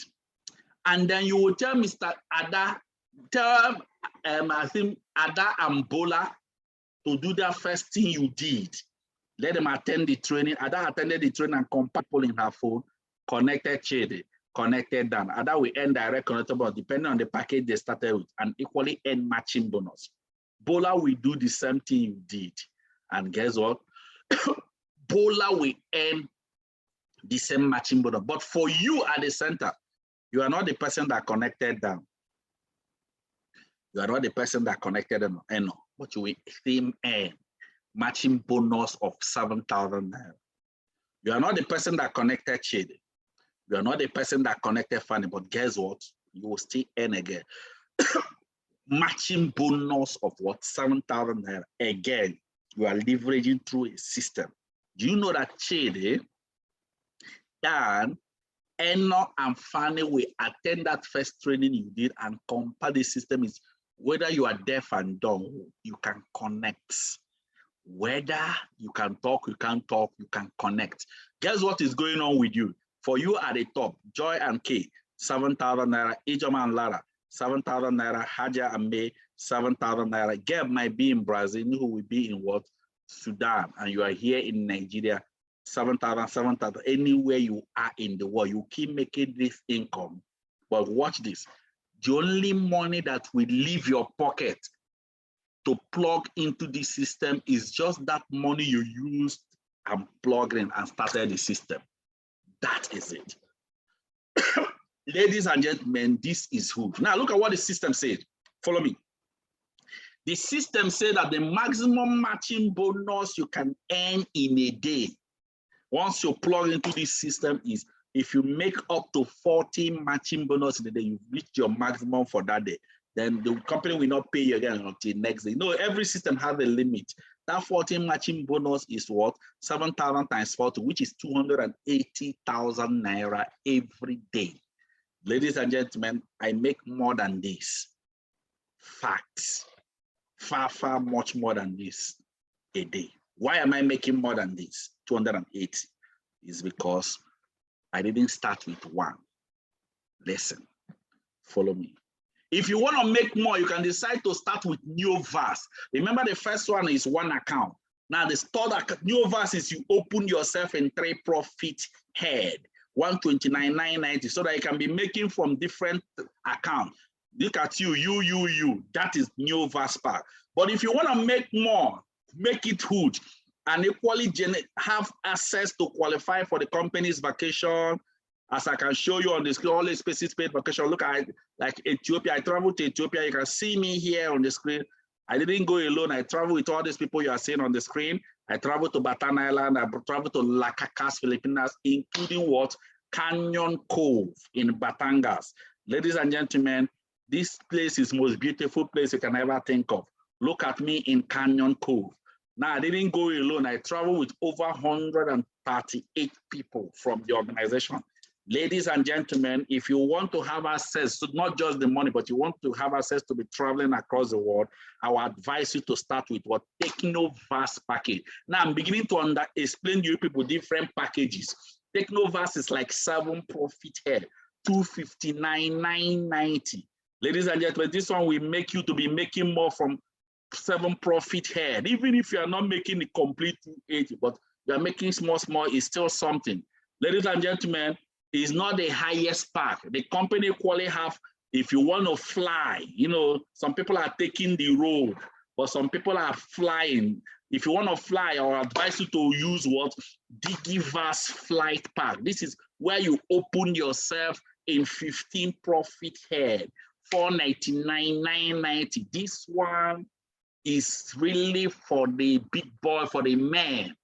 A: And then you will tell Mr. Ada, tell I think Ada and Bola to do that first thing you did. Let them attend the training. Ada attended the training and compatible in her phone, connected Chede, connected Dan. Ada will earn direct connector bonus depending on the package they started with, and equally earn matching bonus. Bola will do the same thing you did. And guess what? Bola will earn the same matching bonus. But for you at the center, you are not the person that connected them. You are not the person that connected them, but you will still earn matching bonus of 7,000 naira. You are not the person that connected Chede. You are not the person that connected funny, but guess what? You will still earn again. Matching bonus of what? 7,000 naira. Again, you are leveraging through a system. Do you know that Chidi, Dan, Eno, and Fanny will attend that first training you did and compare the system is whether you are deaf and dumb, you can connect. Whether you can talk, you can't talk, you can connect. Guess what is going on with you? For you at the top, Joy and Kay, 7,000 naira, Ijoma and Lara, 7,000 naira, Haja and May, 7,000 naira. Geb might be in Brazil, who will be in what? Sudan, and you are here in Nigeria, 7,000, 7,000, anywhere you are in the world, you keep making this income. But watch this. The only money that will leave your pocket to plug into the system is just that money you used and plugged in and started the system. That is it. Ladies and gentlemen, this is who. Now look at what the system said. Follow me. The system said that the maximum matching bonus you can earn in a day, once you plug into this system, is if you make up to 40 matching bonus in a day, you've reached your maximum for that day. Then the company will not pay you again until next day. No, every system has a limit. That 40 matching bonus is what? 7,000 times 40, which is 280,000 naira every day. Ladies and gentlemen, I make more than this. Facts. Far, far much more than this a day. Why am I making more than this? 280 is because I didn't start with one. Listen, follow me. If you want to make more, you can decide to start with Neovas. Remember, the first one is one account. Now, the third account, Neovas, is you open yourself in 3 profit head, 129,990, so that you can be making from different accounts. Look at you. That is Neovas pack. But if you want to make more, make it huge, and equally have access to qualify for the company's vacation, as I can show you on the screen, all the spaces paid vacation. Look at like Ethiopia. I traveled to Ethiopia. You can see me here on the screen. I didn't go alone. I traveled with all these people you are seeing on the screen. I traveled to Bataan Island. I traveled to Lacacas, Filipinas, including what? Canyon Cove in Batangas. Ladies and gentlemen, this place is the most beautiful place you can ever think of. Look at me in Canyon Cove. Now, I didn't go alone. I traveled with over 138 people from the organization. Ladies and gentlemen, if you want to have access to not just the money, but you want to have access to be traveling across the world, I would advise you to start with what? Technovas package. Now, I'm beginning to explain to you people different packages. Technovas is like 7 profit head, 259,990. Ladies and gentlemen, this one will make you to be making more from 7 profit head. Even if you are not making the complete 280, but you are making small, it's still something. Ladies and gentlemen, it's not the highest pack. The company quality have, if you want to fly, you know, some people are taking the road, but some people are flying. If you want to fly, I will advise you to use what? Digivas flight pack. This is where you open yourself in 15 profit head, 499,990. This one is really for the big boy, for the man.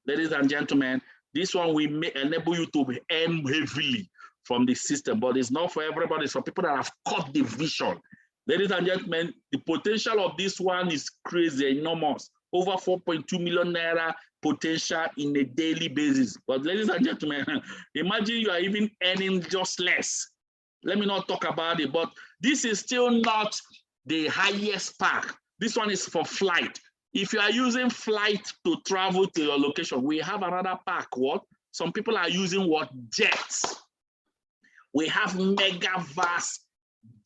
A: Ladies and gentlemen, this one will enable you to earn heavily from the system, but it's not for everybody. It's for people that have caught the vision. Ladies and gentlemen, the potential of this one is crazy, enormous. Over 4.2 million naira potential in a daily basis. But ladies and gentlemen, imagine you are even earning just less. Let me not talk about it, but this is still not the highest pack. This one is for flight. If you are using flight to travel to your location, we have another pack. What? Some people are using what? Jets. We have Megavast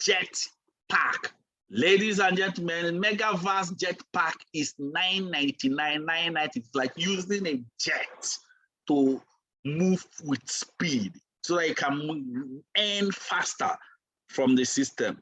A: Jet Pack. Ladies and gentlemen, Megavast Jet Pack is 999, 990. It's like using a jet to move with speed so that you can earn faster from the system.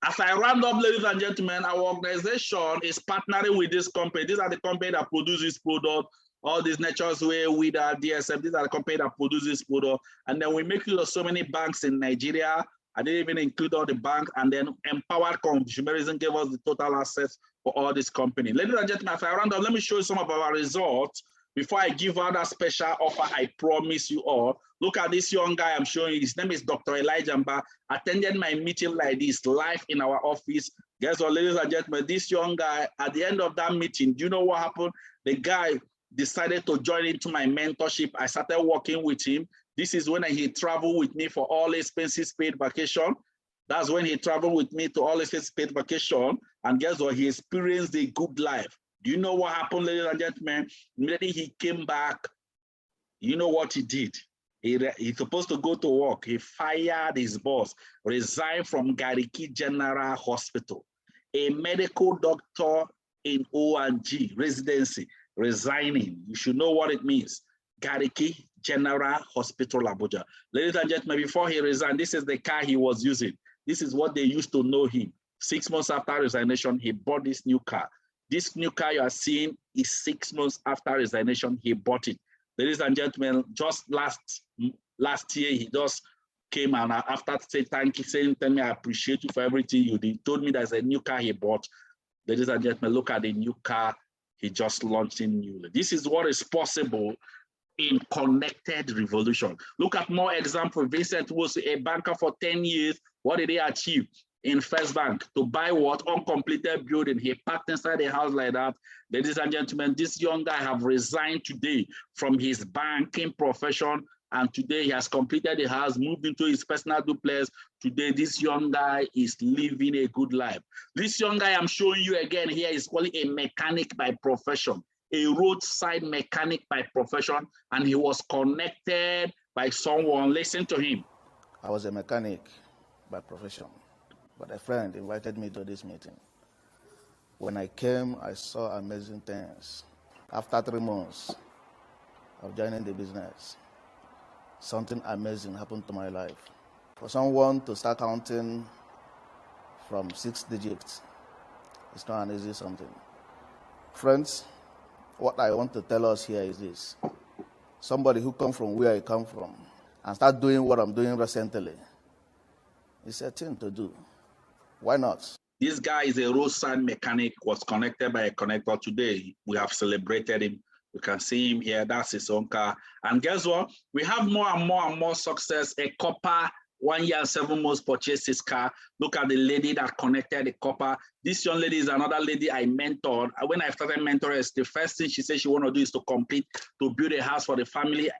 A: As I round up, ladies and gentlemen, our organization is partnering with this company. These are the company that produce this product. All these Nature's Way, WIDA, DSM, these are the company that produce this product. And then we make use of so many banks in Nigeria. I didn't even include all the banks. And then Empowered Consumerism gave us the total assets for all this company. Ladies and gentlemen, as I round up, let me show you some of our results Before I give out that special offer, I promise you all, look at this young guy I'm showing you. His name is Dr. Elijah Mba. Attended my meeting like this, live in our office. Guess what, ladies and gentlemen, this young guy, at the end of that meeting, do you know what happened? The guy decided to join into my mentorship. I started working with him. This is when he traveled with me for all expenses paid vacation. That's when he traveled with me to all expenses paid vacation. And guess what? He experienced a good life. Do you know what happened, ladies and gentlemen? Immediately he came back. You know what he did? He's supposed to go to work. He fired his boss, resigned from Gariki General Hospital. A medical doctor in O&G residency, resigning. You should know what it means. Gariki General Hospital, Abuja. Ladies and gentlemen, before he resigned, this is the car he was using. This is what they used to know him. 6 months after resignation, he bought this new car. This new car you are seeing is 6 months after resignation, he bought it. Ladies and gentlemen, just last year, he just came and after saying thank you, saying, tell me I appreciate you for everything you did, told me there's a new car he bought. Ladies and gentlemen, look at the new car he just launched in newly. This is what is possible in connected revolution. Look at more example. Vincent was a banker for 10 years. What did he achieve? In First Bank to buy what? Uncompleted building. He parked inside the house like that. Ladies and gentlemen, this young guy have resigned today from his banking profession, and today he has completed the house, moved into his personal duplex. Today, this young guy is living a good life. This young guy I'm showing you again here is called a mechanic by profession, a roadside mechanic by profession, and he was connected by someone. Listen to him.
D: I was a mechanic by profession, but a friend invited me to this meeting. When I came, I saw amazing things. After 3 months of joining the business, something amazing happened to my life. For someone to start counting from 6 digits, it's not an easy something. Friends, what I want to tell us here is this. Somebody who comes from where I come from and start doing what I'm doing recently, it's a thing to do. Why not?
A: This guy is a roadside mechanic, was connected by a connector. Today, we have celebrated him. You can see him here. That's his own car. And guess what? We have more and more and more success. A copper, 1 year and 7 months purchased his car. Look at the lady that connected the copper. This young lady is another lady I mentored. When I started mentoring, the first thing she said she want to do is to build a house for the family.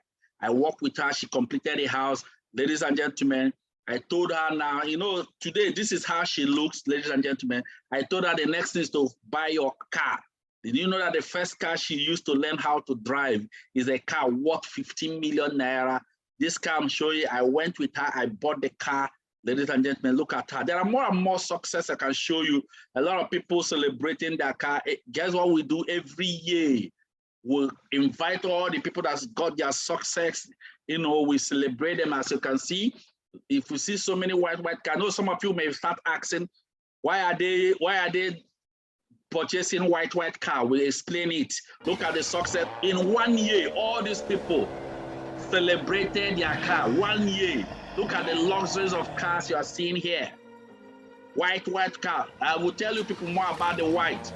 A: I worked with her. She completed the house. Ladies and gentlemen, I told her now, you know, today, this is how she looks, ladies and gentlemen. I told her the next thing is to buy your car. Did you know that the first car she used to learn how to drive is a car worth 15 million naira? This car I'm showing you, I went with her, I bought the car. Ladies and gentlemen, look at her. There are more and more success I can show you. A lot of people celebrating their car. Guess what we do every year? We'll invite all the people that's got their success. You know, we celebrate them. As you can see, if you see so many white cars, I know some of you may start asking, why are they purchasing white car? We'll explain it. Look at the success. In 1 year, all these people celebrated their car. 1 year. Look at the luxuries of cars you are seeing here. White car. I will tell you people more about the white.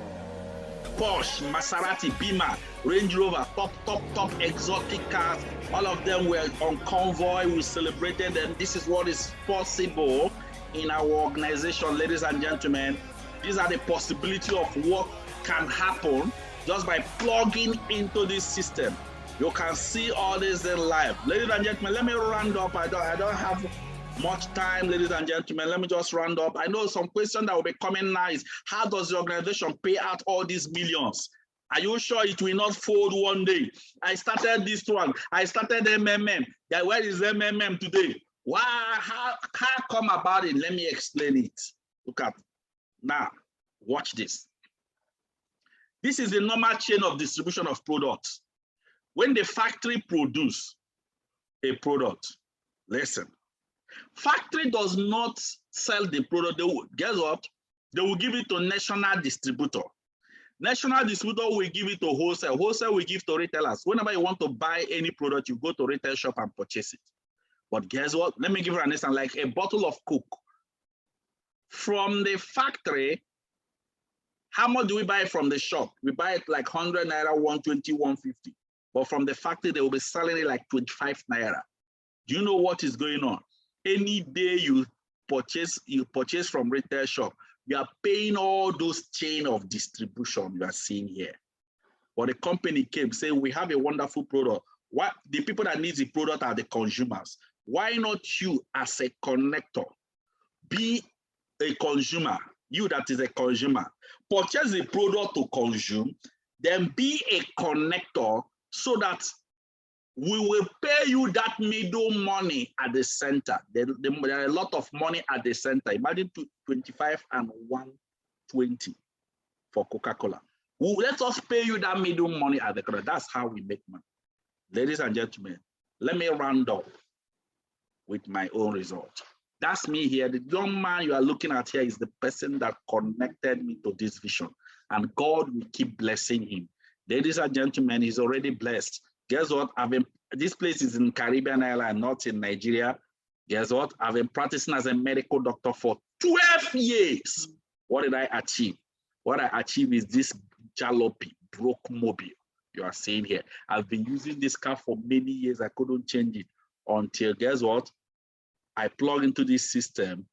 A: Porsche, Maserati, Beamer, Range Rover, top exotic cars. All of them were on convoy. We celebrated them. This is what is possible in our organization, ladies and gentlemen. These are the possibility of what can happen just by plugging into this system. You can see all this in live. Ladies and gentlemen, let me round up. I don't have much time, ladies and gentlemen. Let me just round up. I know some question that will be coming now is, how does the organization pay out all these millions? Are you sure it will not fold one day? I started this one. I started MMM. Where is MMM today? Why? How come about it? Let me explain it. Look at now. Watch this. This is the normal chain of distribution of products. When the factory produce a product, listen. Factory does not sell the product. Guess what? They will give it to national distributor. National distributor will give it to wholesale. Wholesale will give to retailers. Whenever you want to buy any product, you go to retail shop and purchase it. But guess what? Let me give you an example, like a bottle of Coke. From the factory, how much do we buy from the shop? We buy it like 100 naira, 120, 150. but from the factory, they will be selling it like 25 naira. Do you know what is going on? Any day you purchase from retail shop, you are paying all those chain of distribution you are seeing here. But the company came saying, we have a wonderful product. What the people that need the product are the consumers. Why not you as a connector be a consumer? You that is a consumer, purchase the product to consume, then be a connector so that we will pay you that middle money at the center. There are a lot of money at the center. Imagine 25 and 120 for Coca-Cola. Let us pay you that middle money at the corner. That's how we make money. Ladies and gentlemen, let me round up with my own result. That's me here. The young man you are looking at here is the person that connected me to this vision. And God will keep blessing him. Ladies and gentlemen, he's already blessed. Guess what? This place is in Caribbean island, not in Nigeria. Guess what? I've been practicing as a medical doctor for 12 years. What did I achieve? What I achieved is this jalopy, broke mobile you are seeing here. I've been using this car for many years. I couldn't change it until, guess what? I plug into this system.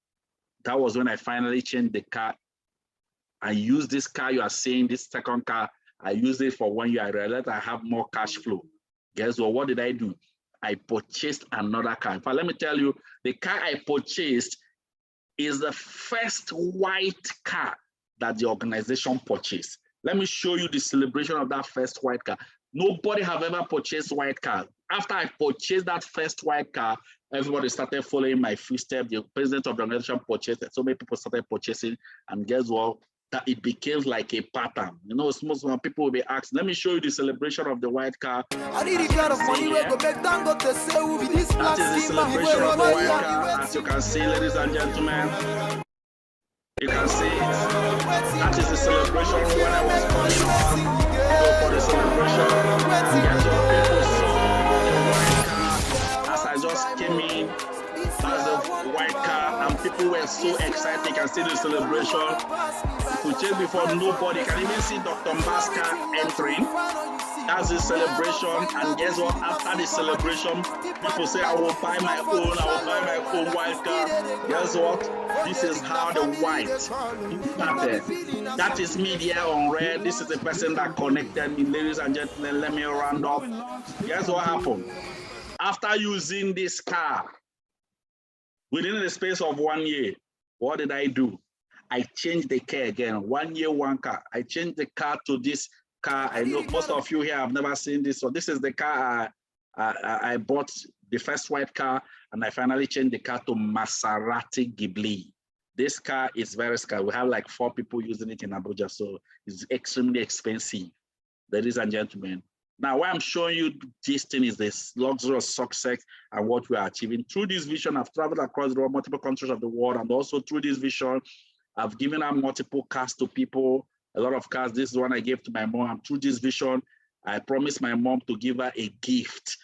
A: That was when I finally changed the car. I use this car you are seeing, this second car. I use it for 1 year. I realized I have more cash flow. Guess what? What did I do? I purchased another car. In fact, let me tell you, the car I purchased is the first white car that the organization purchased. Let me show you the celebration of that first white car. Nobody have ever purchased white car. After I purchased that first white car, everybody started following my footsteps. The president of the organization purchased it. So many people started purchasing, and guess what? That it became like a pattern. You know, most people will be asked, let me show you the celebration of the white car. I need the kind of money where go back down, got to say with this that is the celebration of the white car. As you can see, ladies and gentlemen, you can see that is the celebration when I was coming on. Go for the celebration. And guess what? People saw the white car as I just came in. That's the white car, and people were so excited. You can see the celebration. We checked before, nobody can even see Dr. Mbaska entering. That's the celebration, and guess what? After the celebration, people say, I will buy my own white car. Guess what? This is how the white started. That is me there on red. This is the person that connected me. Ladies and gentlemen, let me round up. Guess what happened? After using this car, within the space of 1 year, what did I do? I changed the car again. 1 year, one car. I changed the car to this car. I know most of you here have never seen this. So this is the car I bought, the first white car, and I finally changed the car to Maserati Ghibli. This car is very scarce. We have like 4 people using it in Abuja, so it's extremely expensive. Ladies and gentlemen. Now, why I'm showing you this thing is this luxurious success and what we are achieving. Through this vision, I've traveled across the world, multiple countries of the world, and also through this vision, I've given out multiple cars to people, a lot of cars. This is one I gave to my mom. And through this vision, I promised my mom to give her a gift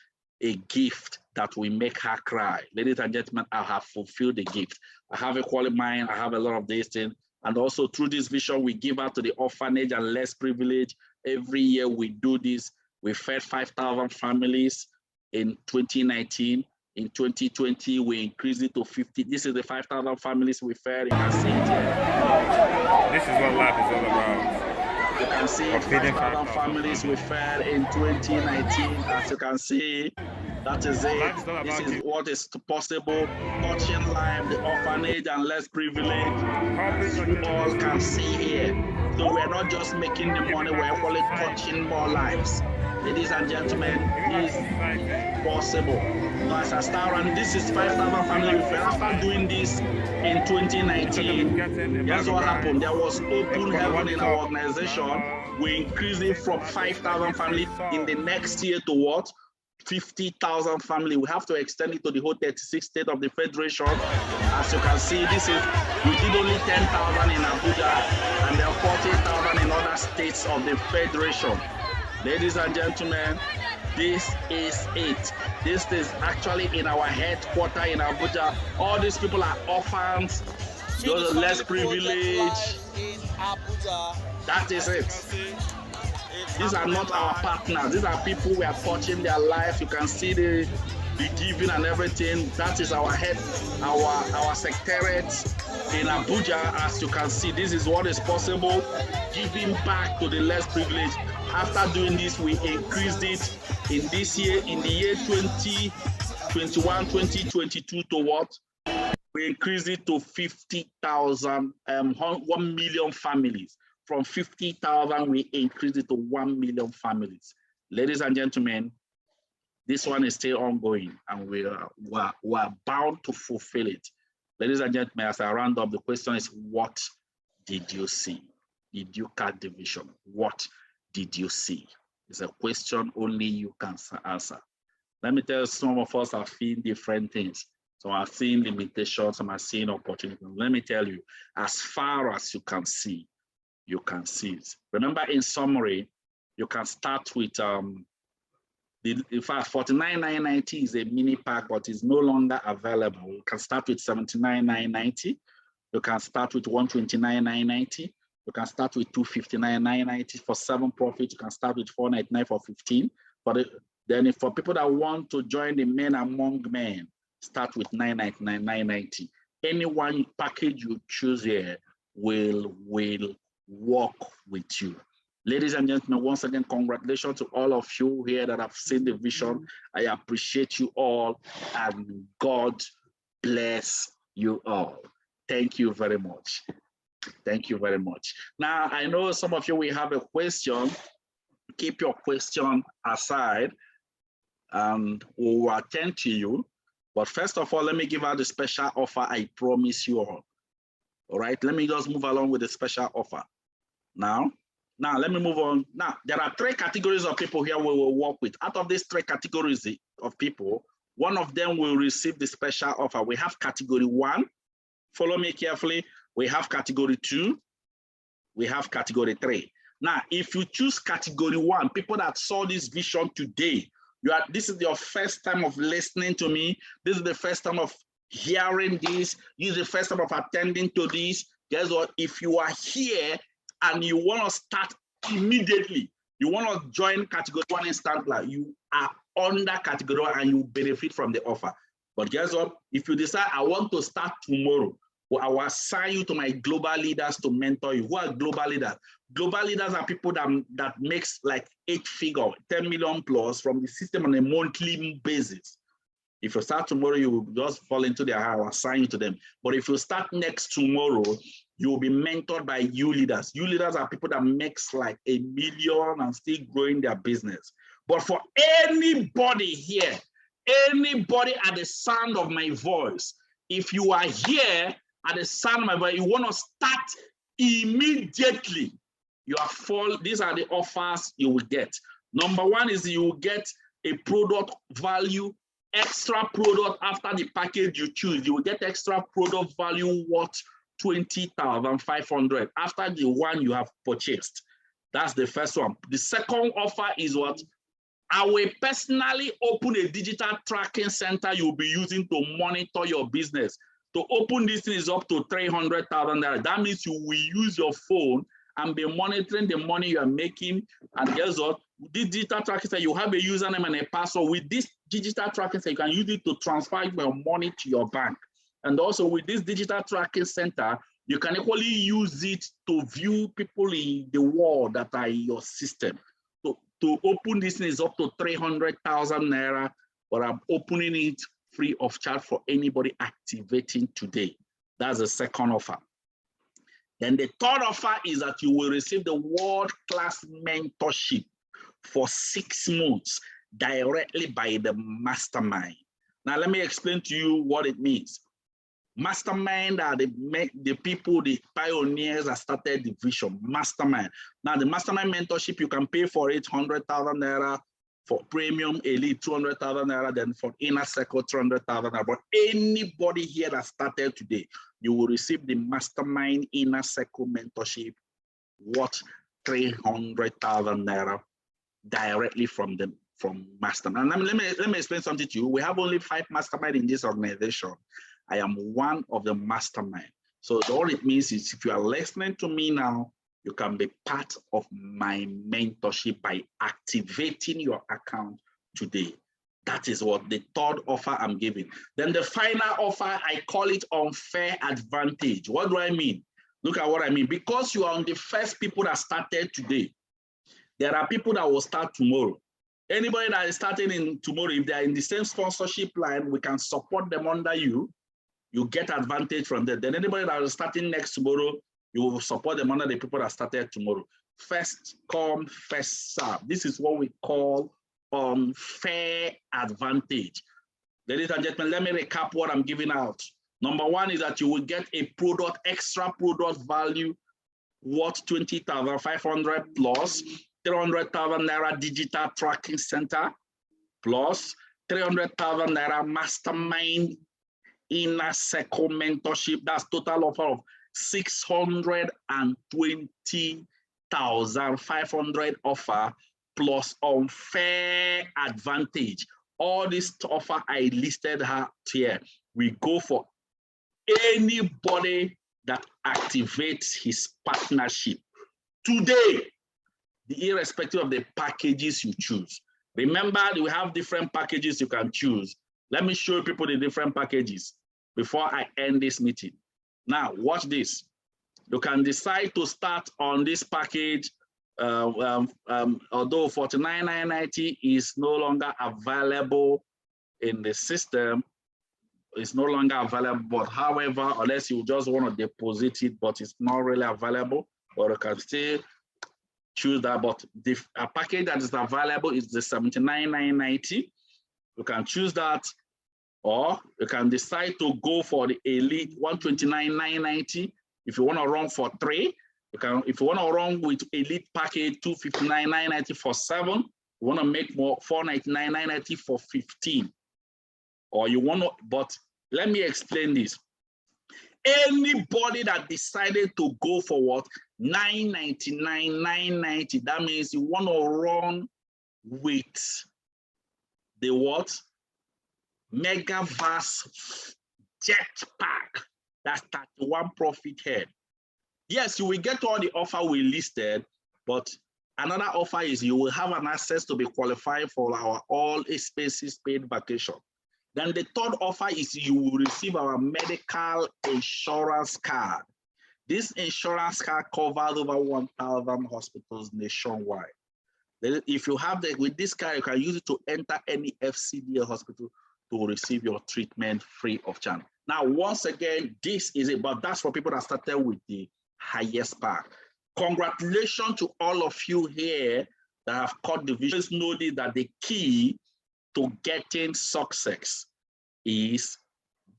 A: that will make her cry. Ladies and gentlemen, I have fulfilled the gift. I have a quality mind. I have a lot of these things. And also through this vision, we give out to the orphanage and less privileged. Every year we do this. We fed 5,000 families in 2019. In 2020, we increased it to 50. This is the 5,000 families we fed. You can see it here.
E: This is what life is all about.
A: You can see 5,000 families we fed in 2019. As you can see, that is it. This is what is possible. Touching life, the orphanage and less privileged. As you all can see here. So we're not just making the money, we're actually touching more lives. Ladies and gentlemen, it is possible. So as I start, and this is 5,000 families. After doing this in 2019, guess what happened? There was open heaven in our organization. We increased it from 5,000 families in the next year to what? 50,000 families. We have to extend it to the whole 36 states of the Federation. As you can see, we did only 10,000 in Abuja, and there are 40,000 in other states of the Federation. Ladies and gentlemen, this is it. This is actually in our headquarters in Abuja. All these people are orphans, those are less privileged. That is it. These are not our partners. These are people we are touching their life. You can see the giving and everything. That is our head, our secretariat in Abuja. As you can see, this is what is possible. Giving back to the less privileged. After doing this, we increased it in this year, in the year 2021, 2022 to what? We increased it to 50,000, 1 million families. From 50,000, we increased it to 1 million families. Ladies and gentlemen, this one is still ongoing, and we are bound to fulfill it. Ladies and gentlemen, as I round up, the question is, what did you see? Did you cut the vision? What did you see? It's a question only you can answer. Let me tell you, some of us are seeing different things. Some are seeing limitations, some are seeing opportunities. Let me tell you, as far as you can see it. Remember, in summary, you can start with, in fact, 49,990 is a mini pack, but it's no longer available. You can start with 79,990. You can start with 129,990. You can start with 259,990 for 7 profits. You can start with 499 for 15. Then for people that want to join the men among men, start with 999,990. Any one package you choose here will work with you. Ladies and gentlemen, once again, congratulations to all of you here that have seen the vision. I appreciate you all, and God bless you all. Thank you very much. Thank you very much. Now, I know some of you will have a question. Keep your question aside, and we'll attend to you. But first of all, let me give out the special offer I promise you all. All right, let me just move along with the special offer. Now, let me move on. Now, there are 3 categories of people here we will work with. Out of these 3 categories of people, one of them will receive the special offer. We have category 1. Follow me carefully. We have category 2. We have category 3. Now, if you choose category 1, people that saw this vision today, this is your first time of listening to me. This is the first time of hearing this. This is the first time of attending to this. Guess what? If you are here and you want to start immediately, you want to join category 1 instantly, you are under category 1 and you benefit from the offer. But guess what? If you decide, I want to start tomorrow, I will assign you to my global leaders to mentor you. Who are global leaders? Global leaders are people that makes like 8-figure, 10 million plus from the system on a monthly basis. If you start tomorrow, you will just fall into their hand. I will assign you to them. But if you start next tomorrow, you will be mentored by you leaders. You leaders are people that makes like 1 million and still growing their business. But for anybody here, anybody at the sound of my voice, if you are here at the sound of my voice, you want to start immediately, these are the offers you will get. Number 1 is you will get a product value, extra product after the package you choose. You will get extra product value worth 20,500 after the one you have purchased. That's the first one. The second offer is what? I will personally open a digital tracking center you'll be using to monitor your business. To open this thing is up to 300,000 naira. That means you will use your phone and be monitoring the money you are making. And guess what? This digital tracking center, you have a username and a password. With this digital tracking center, you can use it to transfer your money to your bank. And also with this digital tracking center, you can equally use it to view people in the world that are in your system. So to open this thing is up to 300,000 naira, but I'm opening it free of charge for anybody activating today. That's the second offer. Then the third offer is that you will receive the world-class mentorship for 6 months directly by the mastermind. Now, let me explain to you what it means. Mastermind are the people, the pioneers that started the vision. Mastermind. Now, the mastermind mentorship, you can pay for it 100,000 naira, for premium elite 200,000 naira, then for inner circle 300,000 naira. But anybody here that started today, you will receive the mastermind inner circle mentorship worth 300,000 naira directly from mastermind. And let me explain something to you. We have only 5 mastermind in this organization. I am one of the mastermind. So all it means is if you are listening to me now, you can be part of my mentorship by activating your account today. That is what the third offer I'm giving. Then the final offer, I call it unfair advantage. What do I mean? Look at what I mean. Because you are on the first people that started today, there are people that will start tomorrow. Anybody that is starting in tomorrow, if they are in the same sponsorship line, we can support them under you. You get advantage from that. Then anybody that is starting next tomorrow, you will support them under the people that started tomorrow. First come, first serve. This is what we call unfair advantage. Ladies and gentlemen, let me recap what I'm giving out. Number one is that you will get a product, extra product value worth 20,500 plus 300,000 Naira digital tracking center plus 300,000 Naira mastermind inner circle mentorship. That's total offer of 620,500 offer plus unfair advantage. All this offer I listed here, we go for anybody that activates his partnership today, irrespective of the packages you choose. Remember, we have different packages you can choose. Let me show people the different packages before I end this meeting. Now, watch this. You can decide to start on this package, although 49,990 is no longer available in the system. It's no longer available, but however, unless you just want to deposit it, but it's not really available, or you can still choose that. But the package that is available is the 79,990. You can choose that, or you can decide to go for the Elite 129,990. If you want to run for 3, you can. If you want to run with Elite package 259,990 for 7, you want to make more 499,990 for 15. Or you want to, but let me explain this. Anybody that decided to go for what? 999,990, that means you want to run with the what? Megaverse Jetpack. That's 31 profit head. Yes, you will get all the offer we listed, but another offer is you will have an access to be qualified for our all expenses paid vacation. Then the third offer is you will receive our medical insurance card. This insurance card covers over 1,000 hospitals nationwide. Then if you have with this card, you can use it to enter any FCDA hospital to receive your treatment free of charge. Now, once again, this is it, but that's for people that started with the highest pack. Congratulations to all of you here that have caught the vision. Just know that the key to getting success is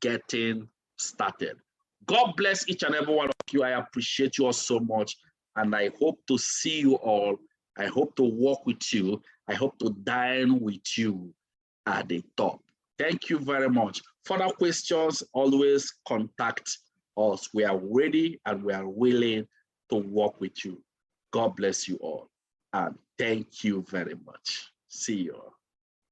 A: getting started. God bless each and every one of you. I appreciate you all so much, and I hope to see you all. I hope to work with you. I hope to dine with you at the top. Thank you very much. Further questions, always contact us. We are ready and we are willing to work with you. God bless you all, and thank you very much. See you all.